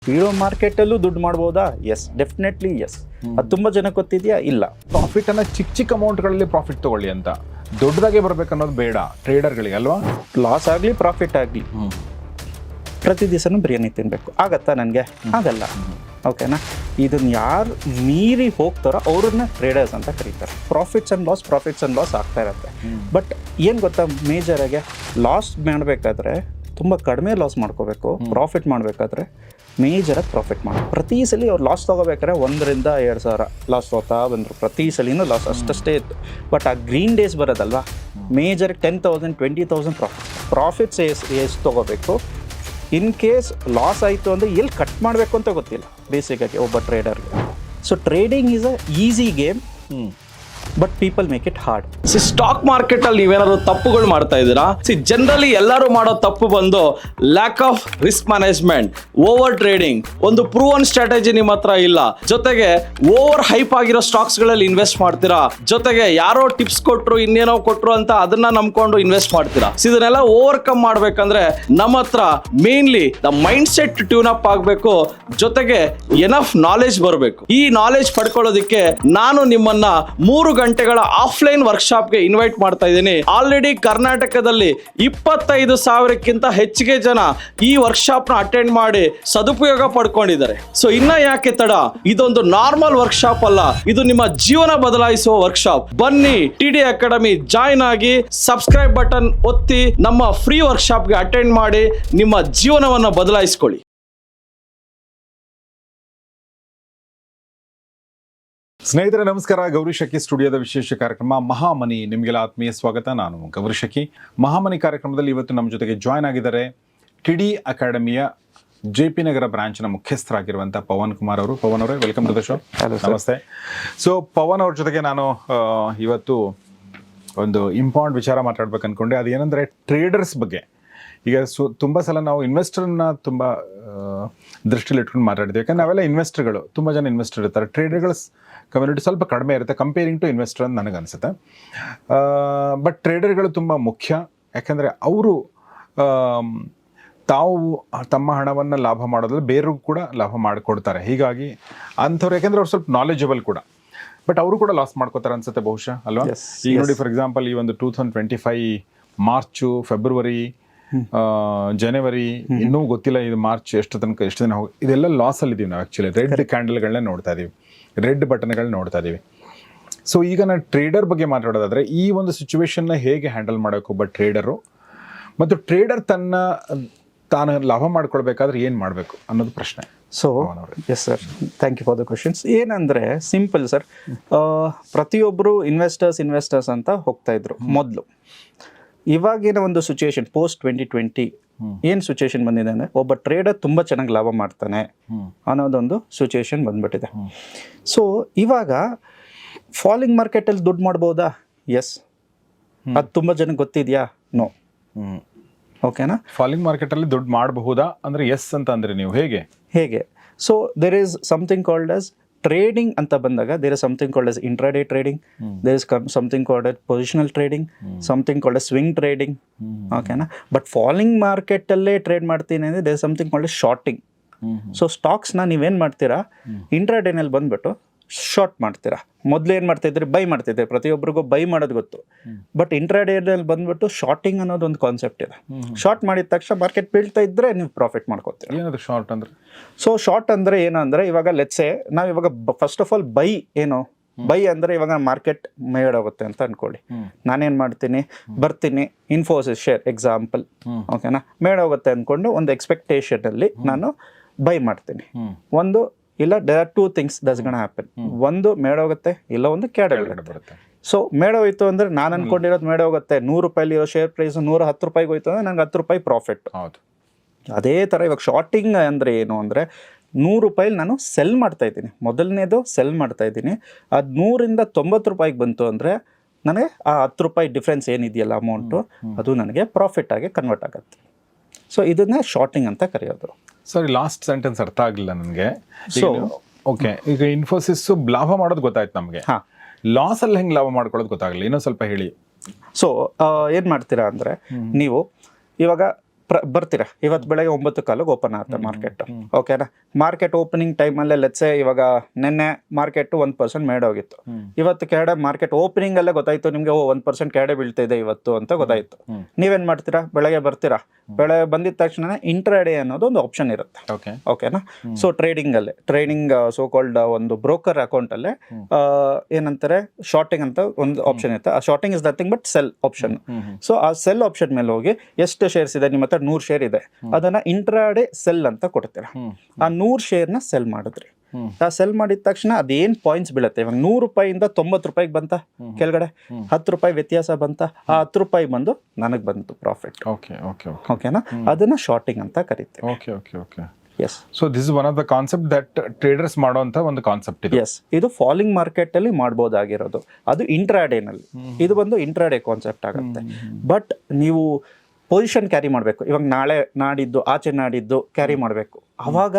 ಇರೋ ಮಾರ್ಕೆಟಲ್ಲೂ ದುಡ್ಡು ಮಾಡ್ಬೋದಾ? Yes, definitely yes. ಅದು ತುಂಬ ಜನಕ್ಕೆ ಗೊತ್ತಿದೆಯಾ? ಇಲ್ಲ. ಪ್ರಾಫಿಟನ್ನು ಚಿಕ್ಕ ಚಿಕ್ಕ ಅಮೌಂಟ್ಗಳಲ್ಲಿ ಪ್ರಾಫಿಟ್ ತೊಗೊಳ್ಳಿ ಅಂತ, ದೊಡ್ಡದಾಗೆ ಬರಬೇಕನ್ನೋದು ಬೇಡ ಟ್ರೇಡರ್ಗಳಿಗೆ ಅಲ್ವಾ? ಲಾಸ್ ಆಗಲಿ ಪ್ರಾಫಿಟ್ ಆಗಲಿ ಪ್ರತಿ ದಿವಸನೂ ಬಿರಿಯಾನಿ ತಿನ್ನಬೇಕು ಆಗತ್ತಾ? ನನಗೆ ಆಗಲ್ಲ. ಓಕೆನಾ? ಇದನ್ನು ಯಾರು ಮೀರಿ ಹೋಗ್ತಾರೋ ಅವ್ರನ್ನ ಟ್ರೇಡರ್ಸ್ ಅಂತ ಕರೀತಾರೆ. ಪ್ರಾಫಿಟ್ಸ್ ಆ್ಯಂಡ್ ಲಾಸ್ ಆಗ್ತಾ ಇರುತ್ತೆ. ಬಟ್ ಏನು ಗೊತ್ತಾ, ಮೇಜರಾಗೆ ಲಾಸ್ ಮಾಡಬೇಕಾದ್ರೆ ತುಂಬ ಕಡಿಮೆ ಲಾಸ್ ಮಾಡ್ಕೋಬೇಕು. ಪ್ರಾಫಿಟ್ ಮಾಡಬೇಕಾದ್ರೆ ಮೇಜರಾಗಿ ಪ್ರಾಫಿಟ್ ಮಾಡಿ. ಪ್ರತಿ ಸಲ ಅವ್ರು ಲಾಸ್ ತೊಗೋಬೇಕಾದ್ರೆ 1,000 to 2,000 ಲಾಸ್ ಹೋಗ್ತಾ ಬಂದರು. ಪ್ರತಿ ಸಲಿನೂ ಲಾಸ್ ಅಷ್ಟೇ ಇತ್ತು. ಬಟ್ ಆ ಗ್ರೀನ್ ಡೇಸ್ ಬರೋದಲ್ವಾ, ಮೇಜರ್ 10,000 20,000 ಪ್ರಾಫಿಟ್ಸ್ ಎಷ್ಟು ತೊಗೋಬೇಕು. ಇನ್ ಕೇಸ್ ಲಾಸ್ ಆಯಿತು ಅಂದರೆ ಎಲ್ಲಿ ಕಟ್ ಮಾಡಬೇಕು ಅಂತ ಗೊತ್ತಿಲ್ಲ ಬೇಸಿಕ್ಕಾಗಿ ಒಬ್ಬ ಟ್ರೇಡರ್ಗೆ. So trading is a easy game, but people make it hard. Stock market ಅಲ್ಲಿ ನೀವೇನಾದ್ರು ತಪ್ಪುಗಳು ಮಾಡ್ತಾ ಇದ್ದೀರಾ? ಜನರಲಿ ಎಲ್ಲರೂ ಮಾಡೋ ತಪ್ಪು ಬಂದು lack of risk management, over trading. ಒಂದು ಪ್ರೂವನ್ ಸ್ಟ್ರಾಟಜಿ ನಿಮ್ಮ ಹತ್ರ ಇಲ್ಲ. ಜೊತೆಗೆ ಓವರ್ ಹೈಪ್ ಆಗಿರೋ ಸ್ಟಾಕ್ಸ್ ಗಳಲ್ಲಿ ಇನ್ವೆಸ್ಟ್ ಮಾಡ್ತೀರಾ. ಜೊತೆಗೆ ಯಾರೋ ಟಿಪ್ಸ್ ಕೊಟ್ರು, ಇನ್ನೇನೋ ಕೊಟ್ರು ಅಂತ ಅದನ್ನ ನಂಬ್ಕೊಂಡು ಇನ್ವೆಸ್ಟ್ ಮಾಡ್ತೀರಾ. ಇದನ್ನೆಲ್ಲ ಓವರ್ಕಮ್ ಮಾಡ್ಬೇಕಂದ್ರೆ ನಮ್ಮ ಹತ್ರ mainly the mind set tune up ಆಗಬೇಕು. ಜೊತೆಗೆ ಎನಫ್ ನಾಲೆಜ್ ಬರಬೇಕು. ಈ ನಾಲೆಜ್ ಪಡ್ಕೊಳ್ಳೋದಕ್ಕೆ ನಾನು ನಿಮ್ಮನ್ನ 3 ಗಂಟೆಗಳ ಆಫ್ಲೈನ್ ವರ್ಕ್ಶಾಪ್ಗೆ ಇನ್ವೈಟ್ ಮಾಡ್ತಾ ಇದ್ದೀನಿ. ಆಲ್ರೆಡಿ ಕರ್ನಾಟಕದಲ್ಲಿ 25,000ಕ್ಕಿಂತ ಹೆಚ್ಚಿಗೆ ಜನ ಈ ವರ್ಕ್ಶಾಪ್ ನ ಅಟೆಂಡ್ ಮಾಡಿ ಸದುಪಯೋಗ ಪಡ್ಕೊಂಡಿದ್ದಾರೆ. ಸೊ ಇನ್ನ ಯಾಕೆ ತಡ? ಇದೊಂದು ನಾರ್ಮಲ್ ವರ್ಕ್ಶಾಪ್ ಅಲ್ಲ, ಇದು ನಿಮ್ಮ ಜೀವನ ಬದಲಾಯಿಸುವ ವರ್ಕ್ಶಾಪ್. ಬನ್ನಿ, TD ಅಕಾಡೆಮಿ ಜಾಯ್ನ್ ಆಗಿ ಸಬ್ಸ್ಕ್ರೈಬ್ ಬಟನ್ ಒತ್ತಿ ನಮ್ಮ ಫ್ರೀ ವರ್ಕ್ಶಾಪ್ಗೆ ಅಟೆಂಡ್ ಮಾಡಿ ನಿಮ್ಮ ಜೀವನವನ್ನು ಬದಲಾಯಿಸಿಕೊಳ್ಳಿ. ಸ್ನೇಹಿತರೆ ನಮಸ್ಕಾರ. ಗೌರಿ ಶಕಿ ಸ್ಟುಡಿಯೋದ ವಿಶೇಷ ಕಾರ್ಯಕ್ರಮ ಮಹಾಮನಿ ನಿಮಗೆಲ್ಲ ಆತ್ಮೀಯ ಸ್ವಾಗತ. ನಾನು ಗೌರಿ ಶಕಿ. ಮಹಾಮನಿ ಕಾರ್ಯಕ್ರಮದಲ್ಲಿ ಇವತ್ತು ನಮ್ಮ ಜೊತೆಗೆ ಜಾಯ್ನ್ ಆಗಿದ್ದಾರೆ TD ಅಕಾಡೆಮಿಯ JP ನಗರ ಬ್ರಾಂಚ್ನ ಮುಖ್ಯಸ್ಥರಾಗಿರುವಂಥ ಪವನ್ ಕುಮಾರ್ ಅವರು. ಪವನ್ ಅವರೇ, ವೆಲ್ಕಮ್ ಟು ದ ಶೋ. ನಮಸ್ತೆ. ಸೊ ಪವನ್ ಅವ್ರ ಜೊತೆಗೆ ನಾನು ಇವತ್ತು ಒಂದು ಇಂಪಾರ್ಟೆಂಟ್ ವಿಚಾರ ಮಾತಾಡ್ಬೇಕು ಅಂದ್ಕೊಂಡೆ. ಅದೇನೆಂದರೆ ಟ್ರೇಡರ್ಸ್ ಬಗ್ಗೆ. ಈಗ ತುಂಬ ಸಲ ನಾವು ಇನ್ವೆಸ್ಟರ್ನ ತುಂಬ ದೃಷ್ಟಿಯಲ್ಲಿ ಇಟ್ಕೊಂಡು ಮಾತಾಡ್ತೀವಿ. ಯಾಕಂದ್ರೆ ನಾವೆಲ್ಲ ಇನ್ವೆಸ್ಟರ್ಗಳು, ತುಂಬ ಜನ ಇನ್ವೆಸ್ಟರ್ ಇರ್ತಾರೆ. ಟ್ರೇಡರ್ಗಳ ಕಮ್ಯುನಿಟಿ ಸ್ವಲ್ಪ ಕಡಿಮೆ ಇರುತ್ತೆ ಕಂಪೇರಿಂಗ್ ಟು ಇನ್ವೆಸ್ಟರ್ ಅಂತ ನನಗನ್ಸುತ್ತೆ. ಬಟ್ ಟ್ರೇಡರ್ಗಳು ತುಂಬ ಮುಖ್ಯ. ಯಾಕಂದರೆ ಅವರು ತಾವು ತಮ್ಮ ಹಣವನ್ನು ಲಾಭ ಮಾಡೋದ್ರಲ್ಲಿ ಬೇರೆಯವ್ರಿಗೂ ಕೂಡ ಲಾಭ ಮಾಡಿಕೊಡ್ತಾರೆ. ಹೀಗಾಗಿ ಅಂಥವ್ರು, ಯಾಕೆಂದರೆ ಅವ್ರು ಸ್ವಲ್ಪ ನಾಲೆಜಬಲ್ ಕೂಡ, ಬಟ್ ಅವರು ಕೂಡ ಲಾಸ್ ಮಾಡ್ಕೋತಾರೆ ಅನ್ಸುತ್ತೆ ಬಹುಶಃ ಅಲ್ವಾ? ಈಗ ನೋಡಿ, ಫಾರ್ ಎಕ್ಸಾಂಪಲ್ ಈ ಒಂದು 2025 ಮಾರ್ಚು, ಫೆಬ್ರವರಿ, ಜನವರಿ, ಇನ್ನೂ ಗೊತ್ತಿಲ್ಲ ಇದು ಮಾರ್ಚ್ ಎಷ್ಟು ದಿನ ಹೋಗಿ, ಇದೆಲ್ಲ ಲಾಸಲ್ಲಿ ಇದ್ದೀವಿ ನಾವು. ಆ್ಯಕ್ಚುಲಿ ರೆಡ್ ಕ್ಯಾಂಡಲ್ಗಳನ್ನ ನೋಡ್ತಾ ಇದ್ದೀವಿ, ರೆಡ್ ಬಟನ್ಗಳನ್ನ ನೋಡ್ತಾ ಇದ್ದೀವಿ. ಸೊ ಈಗ ನಾನು ಟ್ರೇಡರ್ ಬಗ್ಗೆ ಮಾತಾಡೋದಾದರೆ, ಈ ಒಂದು ಸಿಚುವೇಶನ್ನ ಹೇಗೆ ಹ್ಯಾಂಡಲ್ ಮಾಡೋಕೆ ಒಬ್ಬ ಟ್ರೇಡರು, ಮತ್ತು ಟ್ರೇಡರ್ ತಾನು ಲಾಭ ಮಾಡ್ಕೊಳ್ಬೇಕಾದ್ರೆ ಏನು ಮಾಡಬೇಕು ಅನ್ನೋದು ಪ್ರಶ್ನೆ. So yes sir, thank you for the questions. ಏನಂದರೆ ಸಿಂಪಲ್ ಸರ್, ಪ್ರತಿಯೊಬ್ಬರು ಇನ್ವೆಸ್ಟರ್ಸ್ ಅಂತ ಹೋಗ್ತಾ ಇದ್ರು ಮೊದಲು. ಇವಾಗಿನ ಒಂದು ಸಿಚುವೇಶನ್ ಪೋಸ್ಟ್ 2020 ಏನು ಸಿಚುವೇಶನ್ ಬಂದಿದೆ ಅಂದರೆ, ಒಬ್ಬ ಟ್ರೇಡರ್ ತುಂಬ ಚೆನ್ನಾಗಿ ಲಾಭ ಮಾಡ್ತಾನೆ ಅನ್ನೋದೊಂದು ಸಿಚುವೇಶನ್ ಬಂದ್ಬಿಟ್ಟಿದೆ. ಸೊ ಇವಾಗ ಫಾಲಿಂಗ್ ಮಾರ್ಕೆಟಲ್ಲಿ ದುಡ್ಡು ಮಾಡ್ಬೋದಾ? ಎಸ್. ಅದು ತುಂಬ ಜನಕ್ಕೆ ಗೊತ್ತಿದೆಯಾ? ನೋ. ಓಕೆನಾ? ಫಾಲಿಂಗ್ ಮಾರ್ಕೆಟಲ್ಲಿ ದುಡ್ಡು ಮಾಡಬಹುದಾ ಅಂದರೆ ಎಸ್ ಅಂತ ಅಂದರೆ ನೀವು ಹೇಗೆ? So there is something called as trading ಅಂತ ಬಂದಾಗ, there is something called as intraday trading, there is something called as positional trading, something called as swing trading. ಓಕೆನಾ? ಬಟ್ ಫಾಲಿಂಗ್ ಮಾರ್ಕೆಟಲ್ಲೇ ಟ್ರೇಡ್ ಮಾಡ್ತೀನಿ ಅಂದರೆ there is something called as shorting. So ಸ್ಟಾಕ್ಸ್ನ ನೀವೇನು ಮಾಡ್ತೀರಾ, ಇಂಟ್ರಾಡೇನಲ್ಲಿ ಬಂದುಬಿಟ್ಟು ಶಾರ್ಟ್ ಮಾಡ್ತೀರಾ. ಮೊದಲು ಏನು ಮಾಡ್ತಾಯಿದ್ರಿ, ಬೈ ಮಾಡ್ತಿದ್ದೆ. ಪ್ರತಿಯೊಬ್ಬರಿಗೂ ಬೈ ಮಾಡೋದು ಗೊತ್ತು. ಬಟ್ ಇಂಟ್ರಾಡೇನಲ್ಲಿ ಬಂದ್ಬಿಟ್ಟು ಶಾರ್ಟಿಂಗ್ ಅನ್ನೋದು ಒಂದು ಕಾನ್ಸೆಪ್ಟ್ ಇದೆ. ಶಾರ್ಟ್ ಮಾಡಿದ ತಕ್ಷಣ ಮಾರ್ಕೆಟ್ ಬೀಳ್ತಾ ಇದ್ದರೆ ನೀವು ಪ್ರಾಫಿಟ್ ಮಾಡ್ಕೋತೀರಾ. ಏನದು ಶಾರ್ಟ್ ಅಂದರೆ? ಸೊ ಶಾರ್ಟ್ ಅಂದರೆ ಏನು ಅಂದರೆ, ಇವಾಗ ಲೆಟ್ಸೆ ನಾವು ಇವಾಗ ಫಸ್ಟ್ ಆಫ್ ಆಲ್ ಬೈ ಅಂದರೆ ಇವಾಗ ಮಾರ್ಕೆಟ್ ಮೇಡೋಗುತ್ತೆ ಅಂತ ಅಂದ್ಕೊಳ್ಳಿ. ನಾನೇನು ಮಾಡ್ತೀನಿ, ಬರ್ತೀನಿ, ಇನ್ಫೋಸಿಸ್ ಶೇರ್ ಎಕ್ಸಾಂಪಲ್, ಓಕೆನಾ, ಮೇಡೋಗುತ್ತೆ ಅಂದ್ಕೊಂಡು ಒಂದು ಎಕ್ಸ್ಪೆಕ್ಟೇಷನಲ್ಲಿ ನಾನು ಬೈ ಮಾಡ್ತೀನಿ. ಒಂದು ಇಲ್ಲ, there are 2 things that's gonna happen. ಒಂದು ಮೇಡೋಗುತ್ತೆ, ಇಲ್ಲ ಒಂದು ಕೆಳಗಡೆ ಬರುತ್ತೆ. ಸೊ ಮೇಡೋಯ್ತು ಅಂದರೆ ನಾನು ಅನ್ಕೊಂಡಿರೋದು ಮೇಡೋಗುತ್ತೆ, 100 ರೂಪಾಯಿ ಇರೋ ಶೇರ್ ಪ್ರೈಸ್ 110 ರೂಪಾಯಿಗೆ ಹೋಯ್ತು ಅಂದರೆ ನನಗೆ 10 ರೂಪಾಯಿ ಪ್ರಾಫಿಟ್. ಹೌದು. ಅದೇ ಥರ ಇವಾಗ ಶಾರ್ಟಿಂಗ್ ಅಂದರೆ ಏನು ಅಂದರೆ, 100 ರೂಪಾಯಿಲಿ ನಾನು ಸೆಲ್ ಮಾಡ್ತಾ ಇದ್ದೀನಿ, ಮೊದಲನೇದು ಸೆಲ್ ಮಾಡ್ತಾ ಇದ್ದೀನಿ. ಅದು 100ರಿಂದ 90 ರೂಪಾಯಿಗೆ ಬಂತು ಅಂದರೆ ನನಗೆ ಆ 10 ರೂಪಾಯಿ ಡಿಫ್ರೆನ್ಸ್ ಏನಿದೆಯಲ್ಲ ಅಮೌಂಟು, ಅದು ನನಗೆ ಪ್ರಾಫಿಟ್ ಆಗಿ ಕನ್ವರ್ಟ್ ಆಗುತ್ತೆ. ಸೊ ಇದನ್ನ ಶಾರ್ಟಿಂಗ್ ಅಂತ ಕರೆಯೋದು. ಸರಿ, ಲಾಸ್ಟ್ ಸೆಂಟೆನ್ಸ್ ಅರ್ಥ ಆಗಲಿಲ್ಲ ನನಗೆ. ಸೊ ಓಕೆ, ಈಗ ಇನ್ಫೋಸಿಸ್ ಲಾಭ ಮಾಡೋದು ಗೊತ್ತಾಯ್ತು ನಮಗೆ, ಲಾಸಲ್ಲಿ ಹೆಂಗೆ ಲಾಭ ಮಾಡ್ಕೊಳ್ಳೋದು ಗೊತ್ತಾಗಲಿಲ್ಲ. ಇನ್ನೊಂದು ಸ್ವಲ್ಪ ಹೇಳಿ. ಸೊ ಏನು ಮಾಡ್ತೀರಾ ಅಂದರೆ, ನೀವು ಇವಾಗ ಬರ್ತೀರಾ ಇವತ್ತು ಬೆಳಗ್ಗೆ 9:15 ಓಪನ್ ಆಗುತ್ತೆ ಮಾರ್ಕೆಟ್. ಓಕೆನಾ, ಮಾರ್ಕೆಟ್ ಓಪನಿಂಗ್ ಟೈಮಲ್ಲೇ ಲೆಟ್ಸೆ ಇವಾಗ ನಿನ್ನೆ ಮಾರ್ಕೆಟ್ 1% ಮೇಡ್ ಹೋಗಿತ್ತು. ಇವತ್ತು ಕೆಳಗಡೆ ಮಾರ್ಕೆಟ್ ಓಪನಿಂಗ್ ಅಲ್ಲೇ ಗೊತ್ತಾಯ್ತು ನಿಮ್ಗೆ 1% ಕೆಳಗಡೆ ಬೀಳ್ತಾ ಇದೆ ಇವತ್ತು ಅಂತ ಗೊತ್ತಾಯ್ತು. ನೀವೇನ್ ಮಾಡ್ತೀರಾ, ಬೆಳಗ್ಗೆ ಬರ್ತೀರಾ, ಬೆಳಗ್ಗೆ ಬಂದಿದ ತಕ್ಷಣ ಇಂಟ್ರಾಡೇ ಅನ್ನೋದು ಒಂದು ಆಪ್ಷನ್ ಇರುತ್ತೆ. ಓಕೆನಾ, ಸೊ ಟ್ರೇಡಿಂಗ್ ಸೋ ಕಾಲ್ಡ್ ಒಂದು ಬ್ರೋಕರ್ ಅಕೌಂಟ್ ಅಲ್ಲೇ ಏನಂತಾರೆ ಶಾರ್ಟಿಂಗ್ ಅಂತ ಒಂದು ಆಪ್ಷನ್ ಇರುತ್ತೆ. ಆ shorting is nothing but cell option. So ಆ ಸೆಲ್ ಆಪ್ಷನ್ ಮೇಲೆ ಹೋಗಿ ಎಷ್ಟು ಶೇರ್ಸ್ ಇದೆ ನಿಮ್ಮ ಹತ್ರ, 100 ಶೇರ್ ಇದೆ, ಅದನ್ನ ಇಂಟ್ರಾಡೇ ಸೆಲ್ ಅಂತ ಕೊಡ್ತೀರಾ. ಆ 100 ಶೇರ್ನ ಸೆಲ್ ಮಾಡಿದ್ರಿ. ಆ ಸೆಲ್ ಮಾಡಿದ ತಕ್ಷಣ ಅದೇನ್ ಪಾಯಿಂಟ್ಸ್ ಬೀಳುತ್ತೆ, ಇವಾಗ 100 ರೂಪಾಯಿಂದ 90 ರೂಪಾಯಿಗೆ ಬಂತ, ಕೆಳಗಡೆ 10 ರೂಪಾಯಿ ವ್ಯತ್ಯಾಸ ಬಂತ, ಆ 10 ರೂಪಾಯಿ ಬಂದು ನನಗೆ ಬಂತು ಪ್ರಾಫಿಟ್. ಓಕೆನಾ, ಅದನ್ನ ಶಾರ್ಟಿಂಗ್ ಅಂತ ಕರೀತೀವಿ. Yes, so this is one of the concept that traders ಮಾಡುವಂತ ಒಂದು ಕಾನ್ಸೆಪ್ಟ್ ಇದೆ. ಎಸ್, ಇದು ಫಾಲಿಂಗ್ ಮಾರ್ಕೆಟ್ ಅಲ್ಲಿ ಮಾಡ್ಬೋದಾಗಿರೋದು, ಅದು ಇಂಟ್ರಾಡೇನಲ್ಲಿ. ಇದು ಬಂದು ಇಂಟ್ರಾಡೇ ಕಾನ್ಸೆಪ್ಟ್ ಆಗುತ್ತೆ. ಬಟ್ ನೀವು ಪೊಸಿಷನ್ ಕ್ಯಾರಿ ಮಾಡಬೇಕು. ಇವಾಗ ನಾಳೆ ನಾಡಿದ್ದು ಆಚೆ ನಾಡಿದ್ದು ಕ್ಯಾರಿ ಮಾಡಬೇಕು. ಅವಾಗ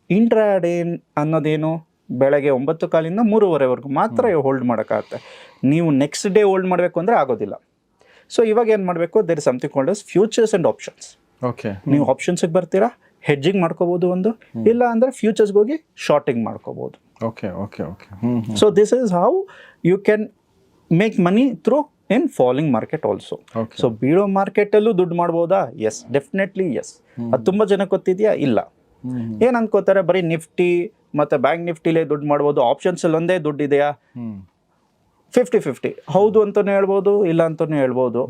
ಇಂಟ್ರಾಡೇ ಅನ್ನೋದೇನು, ಬೆಳಗ್ಗೆ 9:15 3:15 ಮಾತ್ರ ಹೋಲ್ಡ್ ಮಾಡೋಕ್ಕಾಗುತ್ತೆ. ನೀವು ನೆಕ್ಸ್ಟ್ ಡೇ ಹೋಲ್ಡ್ ಮಾಡಬೇಕು ಅಂದರೆ ಆಗೋದಿಲ್ಲ. ಸೊ ಇವಾಗ ಏನು ಮಾಡಬೇಕು, there is something called as futures and options. ನೀವು ಆಪ್ಷನ್ಸ್ಗೆ ಬರ್ತೀರಾ, ಹೆಡ್ಜಿಂಗ್ ಮಾಡ್ಕೋಬಹುದು ಒಂದು, ಇಲ್ಲ ಅಂದರೆ ಫ್ಯೂಚರ್ಸ್ಗೆ ಹೋಗಿ ಶಾರ್ಟಿಂಗ್ ಮಾಡ್ಕೋಬಹುದು. So this is how you can make money through in falling market also. So ಬೀಳೋ ಮಾರ್ಕೆಟಲ್ಲೂ ದುಡ್ಡು ಮಾಡ್ಬೋದಾ? Yes, definitely yes. ಅದು ತುಂಬ ಜನಕ್ಕೆ ಗೊತ್ತಿದೆಯಾ? ಇಲ್ಲ. ಏನ್ ಅನ್ಕೋತಾರೆ, ಬರೀ ನಿಫ್ಟಿ ಮತ್ತೆ ಬ್ಯಾಂಕ್ ನಿಫ್ಟಿಲೇ ದುಡ್ಡು ಮಾಡ್ಬೋದು, ಆಪ್ಷನ್ಸ್ ಅಲ್ಲಿ ಒಂದೇ ದುಡ್ಡು ಇದೆಯಾ? 50-50 ಹೌದು ಅಂತಾನೆ ಹೇಳ್ಬೋದು, ಇಲ್ಲ ಅಂತಾನೆ ಹೇಳ್ಬೋದು.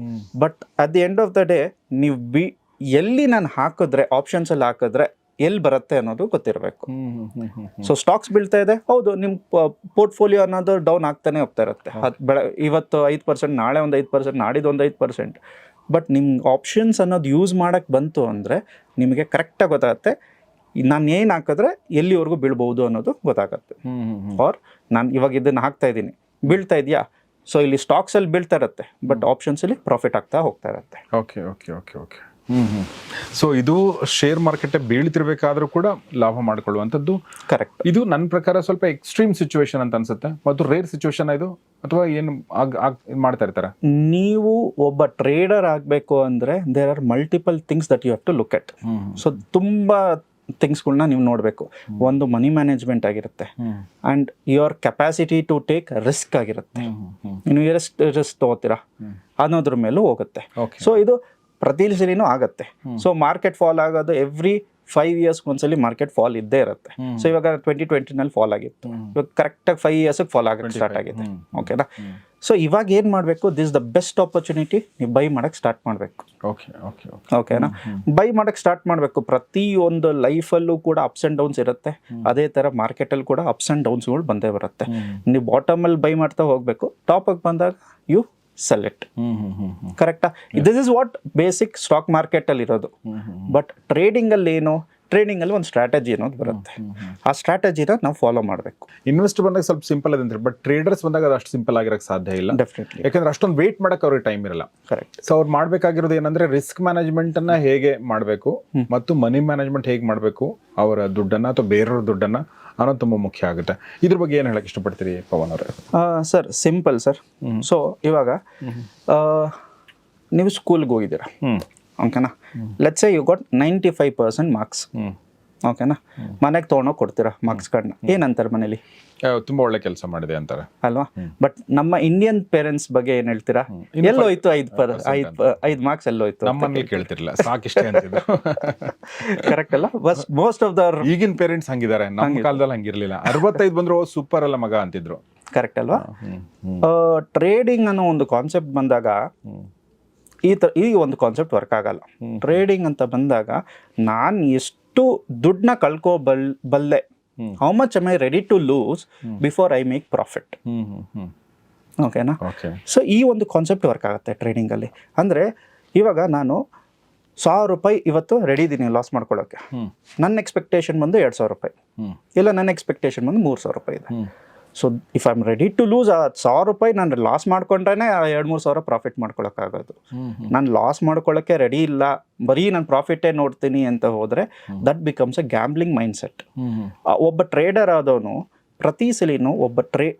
But at the end of the day ನೀವು ಎಲ್ಲಿ ನಾನು ಹಾಕಿದ್ರೆ, ಆಪ್ಷನ್ಸ್ ಅಲ್ಲಿ ಹಾಕಿದ್ರೆ ಎಲ್ಲಿ ಬರುತ್ತೆ ಅನ್ನೋದು ಗೊತ್ತಿರಬೇಕು. ಸೊ ಸ್ಟಾಕ್ಸ್ ಬೀಳ್ತಾ ಇದೆ, ಹೌದು, ನಿಮ್ಮ ಪೋರ್ಟ್ಫೋಲಿಯೋ ಅನ್ನೋದು ಡೌನ್ ಆಗ್ತಾನೆ ಹೋಗ್ತಾ ಇರುತ್ತೆ. ಇವತ್ತು 5%, ನಾಳೆ ಒಂದು 5%, ನಾಡಿದ್ದು ಒಂದು 5%. ಬಟ್ ನಿಮ್ಗೆ ಆಪ್ಷನ್ಸ್ ಅನ್ನೋದು ಯೂಸ್ ಮಾಡಕ್ಕೆ ಬಂತು ಅಂದರೆ ನಿಮಗೆ ಕರೆಕ್ಟಾಗಿ ಗೊತ್ತಾಗುತ್ತೆ ನಾನು ಏನು ಹಾಕಿದ್ರೆ ಎಲ್ಲಿವರೆಗೂ ಬೀಳ್ಬೋದು ಅನ್ನೋದು ಗೊತ್ತಾಗುತ್ತೆ. ಆರ್ ನಾನು ಇವಾಗ ಇದನ್ನು ಹಾಕ್ತಾ ಇದ್ದೀನಿ, ಬೀಳ್ತಾ ಇದೆಯಾ? ಸೊ ಇಲ್ಲಿ ಸ್ಟಾಕ್ಸಲ್ಲಿ ಬೀಳ್ತಾ ಇರುತ್ತೆ, ಬಟ್ ಆಪ್ಷನ್ಸಲ್ಲಿ ಪ್ರಾಫಿಟ್ ಆಗ್ತಾ ಹೋಗ್ತಾ ಇರುತ್ತೆ. ಸೊ ಇದು ಶೇರ್ ಮಾರ್ಕೆಟ್ ಬೀಳ್ತಿರ್ಬೇಕಾದ್ರೂ ಕೂಡ ಲಾಭ ಮಾಡ್ಕೊಳ್ಳುವಂಥದ್ದು. ಕರೆಕ್ಟ್. ಇದು ನನ್ನ ಪ್ರಕಾರ ಸ್ವಲ್ಪ ಎಕ್ಸ್ಟ್ರೀಮ್ ಸಿಚುವೇಶನ್ ಅಂತ ಅನ್ಸುತ್ತೆ, ಮತ್ತು ರೇರ್ ಸಿಚುವೇಶನ್ ಇದು, ಅಥವಾ ಏನು ಮಾಡ್ತಾ ಇರ್ತಾರೆ? ನೀವು ಒಬ್ಬ ಟ್ರೇಡರ್ ಆಗಬೇಕು ಅಂದರೆ there are multiple things that you have to look at. So ತುಂಬ ಥಿಂಗ್ಸ್ಗಳನ್ನ ನೀವು ನೋಡಬೇಕು. ಒಂದು ಮನಿ ಮ್ಯಾನೇಜ್ಮೆಂಟ್ ಆಗಿರುತ್ತೆ, and your capacity to take risk ಆಗಿರುತ್ತೆ. ನೀವು ಎಷ್ಟು ರಿಸ್ಕ್ ತಗೋತೀರಾ ಅನ್ನೋದ್ರ ಮೇಲೂ ಹೋಗುತ್ತೆ. ಸೊ ಇದು ಪ್ರತಿ ಸಲಿನೂ ಆಗತ್ತೆ. ಸೊ ಮಾರ್ಕೆಟ್ ಫಾಲ್ ಆಗೋದು ಎವ್ರಿ 5 years ಒಂದ್ಸಲಿ ಮಾರ್ಕೆಟ್ ಫಾಲ್ ಇದ್ದೇ ಇರುತ್ತೆ. ಸೊ ಇವಾಗ 2020 ಫಾಲ್ ಆಗಿತ್ತು, ಇವಾಗ ಕರೆಕ್ಟಾಗಿ 5 years ಫಾಲ್ ಆಗಕ್ಕೆ ಸ್ಟಾರ್ಟ್ ಆಗಿದೆ. ಓಕೆನಾ, ಸೊ ಇವಾಗ ಏನು ಮಾಡಬೇಕು, ದಿಸ್ ದ ಬೆಸ್ಟ್ ಆಪರ್ಚುನಿಟಿ, ನೀವು ಬೈ ಮಾಡಕ್ಕೆ ಸ್ಟಾರ್ಟ್ ಮಾಡಬೇಕು. ಓಕೆನಾ, ಬೈ ಮಾಡಕ್ಕೆ ಸ್ಟಾರ್ಟ್ ಮಾಡಬೇಕು. ಪ್ರತಿಯೊಂದು ಲೈಫಲ್ಲೂ ಕೂಡ ಅಪ್ಸ್ ಆ್ಯಂಡ್ ಡೌನ್ಸ್ ಇರುತ್ತೆ, ಅದೇ ಥರ ಮಾರ್ಕೆಟಲ್ಲಿ ಕೂಡ ಅಪ್ಸ್ ಆ್ಯಂಡ್ ಡೌನ್ಸ್ಗಳು ಬಂದೇ ಬರುತ್ತೆ. ನೀವು ಬಾಟಮಲ್ಲಿ ಬೈ ಮಾಡ್ತಾ ಹೋಗಬೇಕು, ಟಾಪಿಗೆ ಬಂದಾಗ ಯು sell it. ಕರೆಕ್ಟಾ? This is what basic stock market ಅಲ್ಲಿ ಇರೋದು. ಬಟ್ ಟ್ರೇಡಿಂಗ್ ಅಲ್ಲಿ ಏನು, ಟ್ರೇಡಿಂಗ್ ಅಲ್ಲಿ ಒಂದು ಸ್ಟ್ರಾಟಜಿ ಅನ್ನೋದು ಬರುತ್ತೆ. ಆ ಸ್ಟ್ರಾಟಜಿನ ನಾವು ಫಾಲೋ ಮಾಡಬೇಕು. ಇನ್ವೆಸ್ಟ್ ಬಂದಾಗ ಸ್ವಲ್ಪ ಸಿಂಪಲ್ ಅದಂತ, ಬಟ್ ಟ್ರೇಡರ್ಸ್ ಬಂದಾಗ ಅದು ಅಷ್ಟು ಸಿಂಪಲ್ ಆಗಿರಕ್ಕೆ ಸಾಧ್ಯ ಇಲ್ಲ. ಡೆಫಿನೆಟ್ಲಿ, ಯಾಕಂದ್ರೆ ಅಷ್ಟೊಂದು ವೇಟ್ ಮಾಡಕ್ಕೆ ಅವ್ರಿಗೆ ಟೈಮ್ ಇರಲ್ಲ. ಕರೆಕ್ಟ್. ಸೊ ಅವ್ರು ಮಾಡ್ಬೇಕಾಗಿರೋದು ಏನಂದ್ರೆ ರಿಸ್ಕ್ ಮ್ಯಾನೇಜ್ಮೆಂಟ್ ಅನ್ನ ಹೇಗೆ ಮಾಡಬೇಕು ಮತ್ತು ಮನಿ ಮ್ಯಾನೇಜ್ಮೆಂಟ್ ಹೇಗೆ ಮಾಡಬೇಕು, ಅವರ ದುಡ್ಡನ್ನ ಅಥವಾ ಬೇರೆಯವ್ರ ದುಡ್ಡನ್ನ ಅನ್ನೋದು ತುಂಬ ಮುಖ್ಯ ಆಗುತ್ತೆ. ಇದ್ರ ಬಗ್ಗೆ ಏನು ಹೇಳಕ್ಕೆ ಇಷ್ಟಪಡ್ತೀರಿ ಪವನ್ ಅವರೇ? Sir simple sir. ಸೊ ಇವಾಗ ನೀವು ಸ್ಕೂಲ್ಗೆ ಹೋಗಿದ್ದೀರಾ, ಓಕೆನಾ? Let's say you got 95% marks. ಓಕೆನಾ, ಮನೆಗೆ ತೊಗೊಂಡೋಗಿ ಕೊಡ್ತೀರಾ ಮಾರ್ಕ್ಸ್ ಕಾರ್ಡ್ನ. ಏನಂತಾರೆ ಮನೇಲಿ? ತುಂಬಾ ಒಳ್ಳೆ ಕೆಲಸ ಮಾಡಿದೆ ಅಂತಾರೆ ಅಲ್ವಾ? ಬಟ್ ನಮ್ಮ ಇಂಡಿಯನ್ ಪೇರೆಂಟ್ಸ್ ಬಗ್ಗೆ ಏನ್ ಹೇಳ್ತೀರಾ? ಎಲ್ಲೋಯ್ತು 5 ಮಾರ್ಕ್ಸ್, ಎಲ್ಲೋಯ್ತು? ನಮ್ಮಲ್ಲಿ ಕೇಳ್ತಿರ್ಲಿಲ್ಲ, ಸಾಕಿಷ್ಟೇ ಅಂತಿದ್ರು. ಕರೆಕ್ಟ್ ಅಲ್ಲ? ಮೋಸ್ಟ್ ಆಫ್ ದ ಈಗಿನ ಪೇರೆಂಟ್ಸ್ ಹಂಗಿದ್ದಾರೆ, ನಮ್ಮ ಕಾಲದಲ್ಲಿ ಹಂಗಿರ್ಲಿಲ್ಲ. 65 ಬಂದ್ರು ಸೂಪರ್ ಅಲ್ಲ ಮಗ ಅಂತಿದ್ರು. ಕರೆಕ್ಟ್ ಅಲ್ವಾ? ಟ್ರೇಡಿಂಗ್ ಅನ್ನೋ ಒಂದು ಕಾನ್ಸೆಪ್ಟ್ ಬಂದಾಗ ಈ ಒಂದು ಕಾನ್ಸೆಪ್ಟ್ ವರ್ಕ್ ಆಗಲ್ಲ. ಟ್ರೇಡಿಂಗ್ ಅಂತ ಬಂದಾಗ ನಾನು ಎಷ್ಟು ದುಡ್ಡನ್ನ ಕಳ್ಕೋಬಲ್ಲೆ, how much am I ready to lose before I make profit. ಓಕೆನಾ? ಸೊ ಈ ಒಂದು ಕಾನ್ಸೆಪ್ಟ್ ವರ್ಕ್ ಆಗುತ್ತೆ ಟ್ರೇಡಿಂಗಲ್ಲಿ. ಅಂದರೆ ಇವಾಗ ನಾನು 1000 ರೂಪಾಯಿ ಇವತ್ತು ರೆಡಿ ಇದ್ದೀನಿ ಲಾಸ್ ಮಾಡ್ಕೊಳ್ಳೋಕ್ಕೆ. ನನ್ನ ಎಕ್ಸ್ಪೆಕ್ಟೇಷನ್ ಬಂದು 2000 ರೂಪಾಯಿ, ಇಲ್ಲ ನನ್ನ ಎಕ್ಸ್ಪೆಕ್ಟೇಷನ್ ಬಂದು 3000 ರೂಪಾಯಿ ಇದೆ. So if I am ready to lose, 1000 ರೂಪಾಯಿ ನಾನು ಲಾಸ್ ಮಾಡ್ಕೊಂಡ್ರೆ 2-3 ಸಾವಿರ ಪ್ರಾಫಿಟ್ ಮಾಡ್ಕೊಳಕ್ಕಾಗೋದು. ನಾನು ಲಾಸ್ ಮಾಡ್ಕೊಳ್ಳೋಕ್ಕೆ ರೆಡಿ ಇಲ್ಲ, ಬರೀ ನಾನು ಪ್ರಾಫಿಟೇ ನೋಡ್ತೀನಿ ಅಂತ ಹೋದರೆ that becomes a gambling mind set. ಒಬ್ಬ ಟ್ರೇಡರ್ ಆದವನು ಪ್ರತಿ ಸಲಿನೂ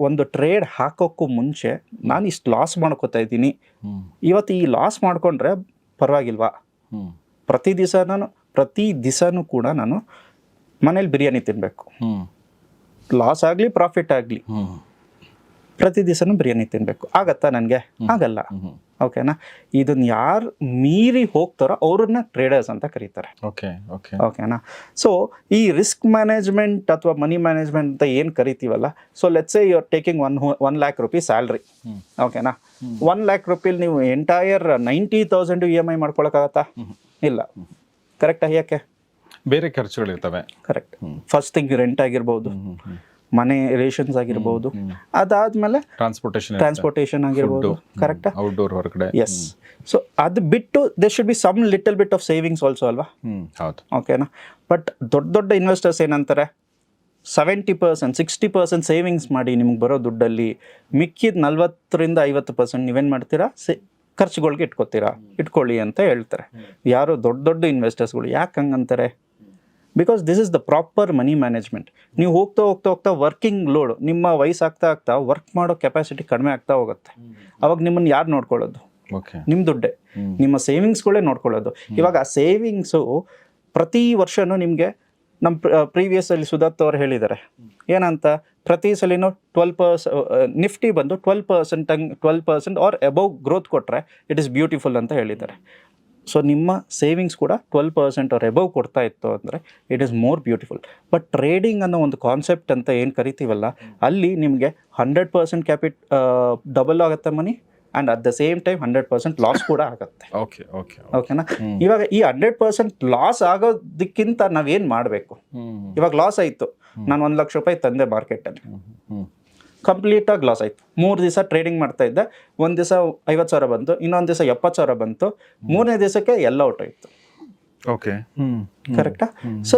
ಒಂದು ಟ್ರೇಡ್ ಹಾಕೋಕ್ಕೂ ಮುಂಚೆ ನಾನು ಇಷ್ಟು ಲಾಸ್ ಮಾಡ್ಕೋತಾ ಇದ್ದೀನಿ, ಇವತ್ತು ಈ ಲಾಸ್ ಮಾಡ್ಕೊಂಡ್ರೆ ಪರವಾಗಿಲ್ವಾ, ಪ್ರತಿ ದಿವಸನೂ ಕೂಡ ನಾನು ಮನೇಲಿ ಬಿರಿಯಾನಿ ತಿನ್ನಬೇಕು. ಲಾಸ್ ಆಗಲಿ ಪ್ರಾಫಿಟ್ ಆಗಲಿ ಪ್ರತಿ ದಿವಸನೂ ಬಿರಿಯಾನಿ ತಿನ್ನಬೇಕು. ಆಗತ್ತಾ ನನಗೆ? ಆಗಲ್ಲ. ಓಕೆನಾ? ಇದನ್ನ ಯಾರು ಮೀರಿ ಹೋಗ್ತಾರೋ ಅವ್ರನ್ನ ಟ್ರೇಡರ್ಸ್ ಅಂತ ಕರೀತಾರೆ. ಓಕೆನಾ? ಸೊ ಈ ರಿಸ್ಕ್ ಮ್ಯಾನೇಜ್ಮೆಂಟ್ ಅಥವಾ ಮನಿ ಮ್ಯಾನೇಜ್ಮೆಂಟ್ ಅಂತ ಏನು ಕರಿತೀವಲ್ಲ, so let's say you are taking 1 lakh rupees salary. ಓಕೆನಾ? 1 lakh rupees ನೀವು ಎಂಟೈರ್ 90,000 EMI ಮಾಡ್ಕೊಳಕ್ಕಾಗತ್ತಾ? ಇಲ್ಲ. ಕರೆಕ್ಟಾ? ಯಾಕೆ? ಬೇರೆ ಖರ್ಚುಗಳಿರ್ತವೆ. ಕರೆಕ್ಟ್. ಫಸ್ಟ್ ಥಿಂಗ್ ರೆಂಟ್ ಆಗಿರ್ಬೋದು, ಮನೆ ರೇಷನ್ಸ್ ಆಗಿರ್ಬೋದು, ಅದಾದ್ಮೇಲೆ ಟ್ರಾನ್ಸ್ಪೋರ್ಟೇಷನ್ ಆಗಿರ್ಬೋದು. ಕರೆಕ್ಟಾ? ಔಟ್ಡೋರ್ ಹೊರಗಡೆ. ಎಸ್. ಸೊ ಅದು ಬಿಟ್ಟು there should be some little bit of savings also ಅಲ್ವಾ? ಹೌದು. ಓಕೆನಾ? ಬಟ್ ದೊಡ್ಡ ಇನ್ವೆಸ್ಟರ್ಸ್ ಏನಂತಾರೆ, 70%, 60% ಸೇವಿಂಗ್ಸ್ ಮಾಡಿ ನಿಮ್ಗೆ ಬರೋ ದುಡ್ಡಲ್ಲಿ ಮಿಕ್ಕಿದ 40-50% ನೀವೇನು ಮಾಡ್ತೀರಾ? ಖರ್ಚುಗಳಿಗೆ ಇಟ್ಕೊಳ್ಳಿ ಅಂತ ಹೇಳ್ತಾರೆ. ಯಾರೋ ದೊಡ್ಡ ಇನ್ವೆಸ್ಟರ್ಸ್ಗಳು. ಯಾಕೆ ಹಂಗಂತಾರೆ? Because this is the proper money management. ನೀವು ಹೋಗ್ತಾ ವರ್ಕಿಂಗ್ ಲೋಡ್, ನಿಮ್ಮ ವಯಸ್ಸಾಗ್ತಾ ವರ್ಕ್ ಮಾಡೋ ಕೆಪಾಸಿಟಿ ಕಡಿಮೆ ಆಗ್ತಾ ಹೋಗುತ್ತೆ. ಅವಾಗ ನಿಮ್ಮನ್ನು ಯಾರು ನೋಡ್ಕೊಳ್ಳೋದು? ನಿಮ್ಮ ದುಡ್ಡೇ, ನಿಮ್ಮ ಸೇವಿಂಗ್ಸ್ಗಳೇ ನೋಡ್ಕೊಳ್ಳೋದು. ಇವಾಗ ಆ ಸೇವಿಂಗ್ಸು ಪ್ರತಿ ವರ್ಷನೂ ನಿಮಗೆ ನಮ್ಮ ಪ್ರೀವಿಯಸ್ಸಲ್ಲಿ ಸುದತ್ ಅವರು ಹೇಳಿದ್ದಾರೆ ಏನಂತ, ಪ್ರತಿ ಸಲಿನೂ 12% ನಿಫ್ಟಿ ಬಂದು 12% ಆರ್ ಅಬೌವ್ ಗ್ರೋತ್ ಕೊಟ್ಟರೆ ಇಟ್ ಇಸ್ ಬ್ಯೂಟಿಫುಲ್ ಅಂತ ಹೇಳಿದ್ದಾರೆ. ಸೊ ನಿಮ್ಮ ಸೇವಿಂಗ್ಸ್ ಕೂಡ 12% ಆರ್ ಅಬೌವ್ ಕೊಡ್ತಾ ಇತ್ತು ಅಂದರೆ it is more beautiful. But trading ಅನ್ನೋ ಒಂದು ಕಾನ್ಸೆಪ್ಟ್ ಅಂತ ಏನು ಕರಿತೀವಲ್ಲ, ಅಲ್ಲಿ ನಿಮಗೆ 100% ಡಬಲ್ ಆಗುತ್ತೆ money, and at the same time 100% loss ಕೂಡ ಆಗುತ್ತೆ. ಓಕೆನಾ? ಇವಾಗ ಈ 100% ಲಾಸ್ ಆಗೋದಕ್ಕಿಂತ ನಾವೇನು ಮಾಡಬೇಕು? ಇವಾಗ ಲಾಸ್ ಆಯಿತು, ನಾನು 1 ಲಕ್ಷ ರೂಪಾಯಿ ತಂದೆ ಮಾರ್ಕೆಟಲ್ಲಿ, ಕಂಪ್ಲೀಟಾಗಿ ಲಾಸ್ ಆಯಿತು. 3 ದಿವಸ ಟ್ರೇಡಿಂಗ್ ಮಾಡ್ತಾ ಇದ್ದೆ, ಒಂದು ದಿವಸ 50,000 ಬಂತು, ಇನ್ನೊಂದು ದಿವಸ 70,000 ಬಂತು, 3ನೇ ದಿವಸಕ್ಕೆ ಎಲ್ಲ ಔಟ್ ಆಯಿತು. ಕರೆಕ್ಟಾ? ಸೊ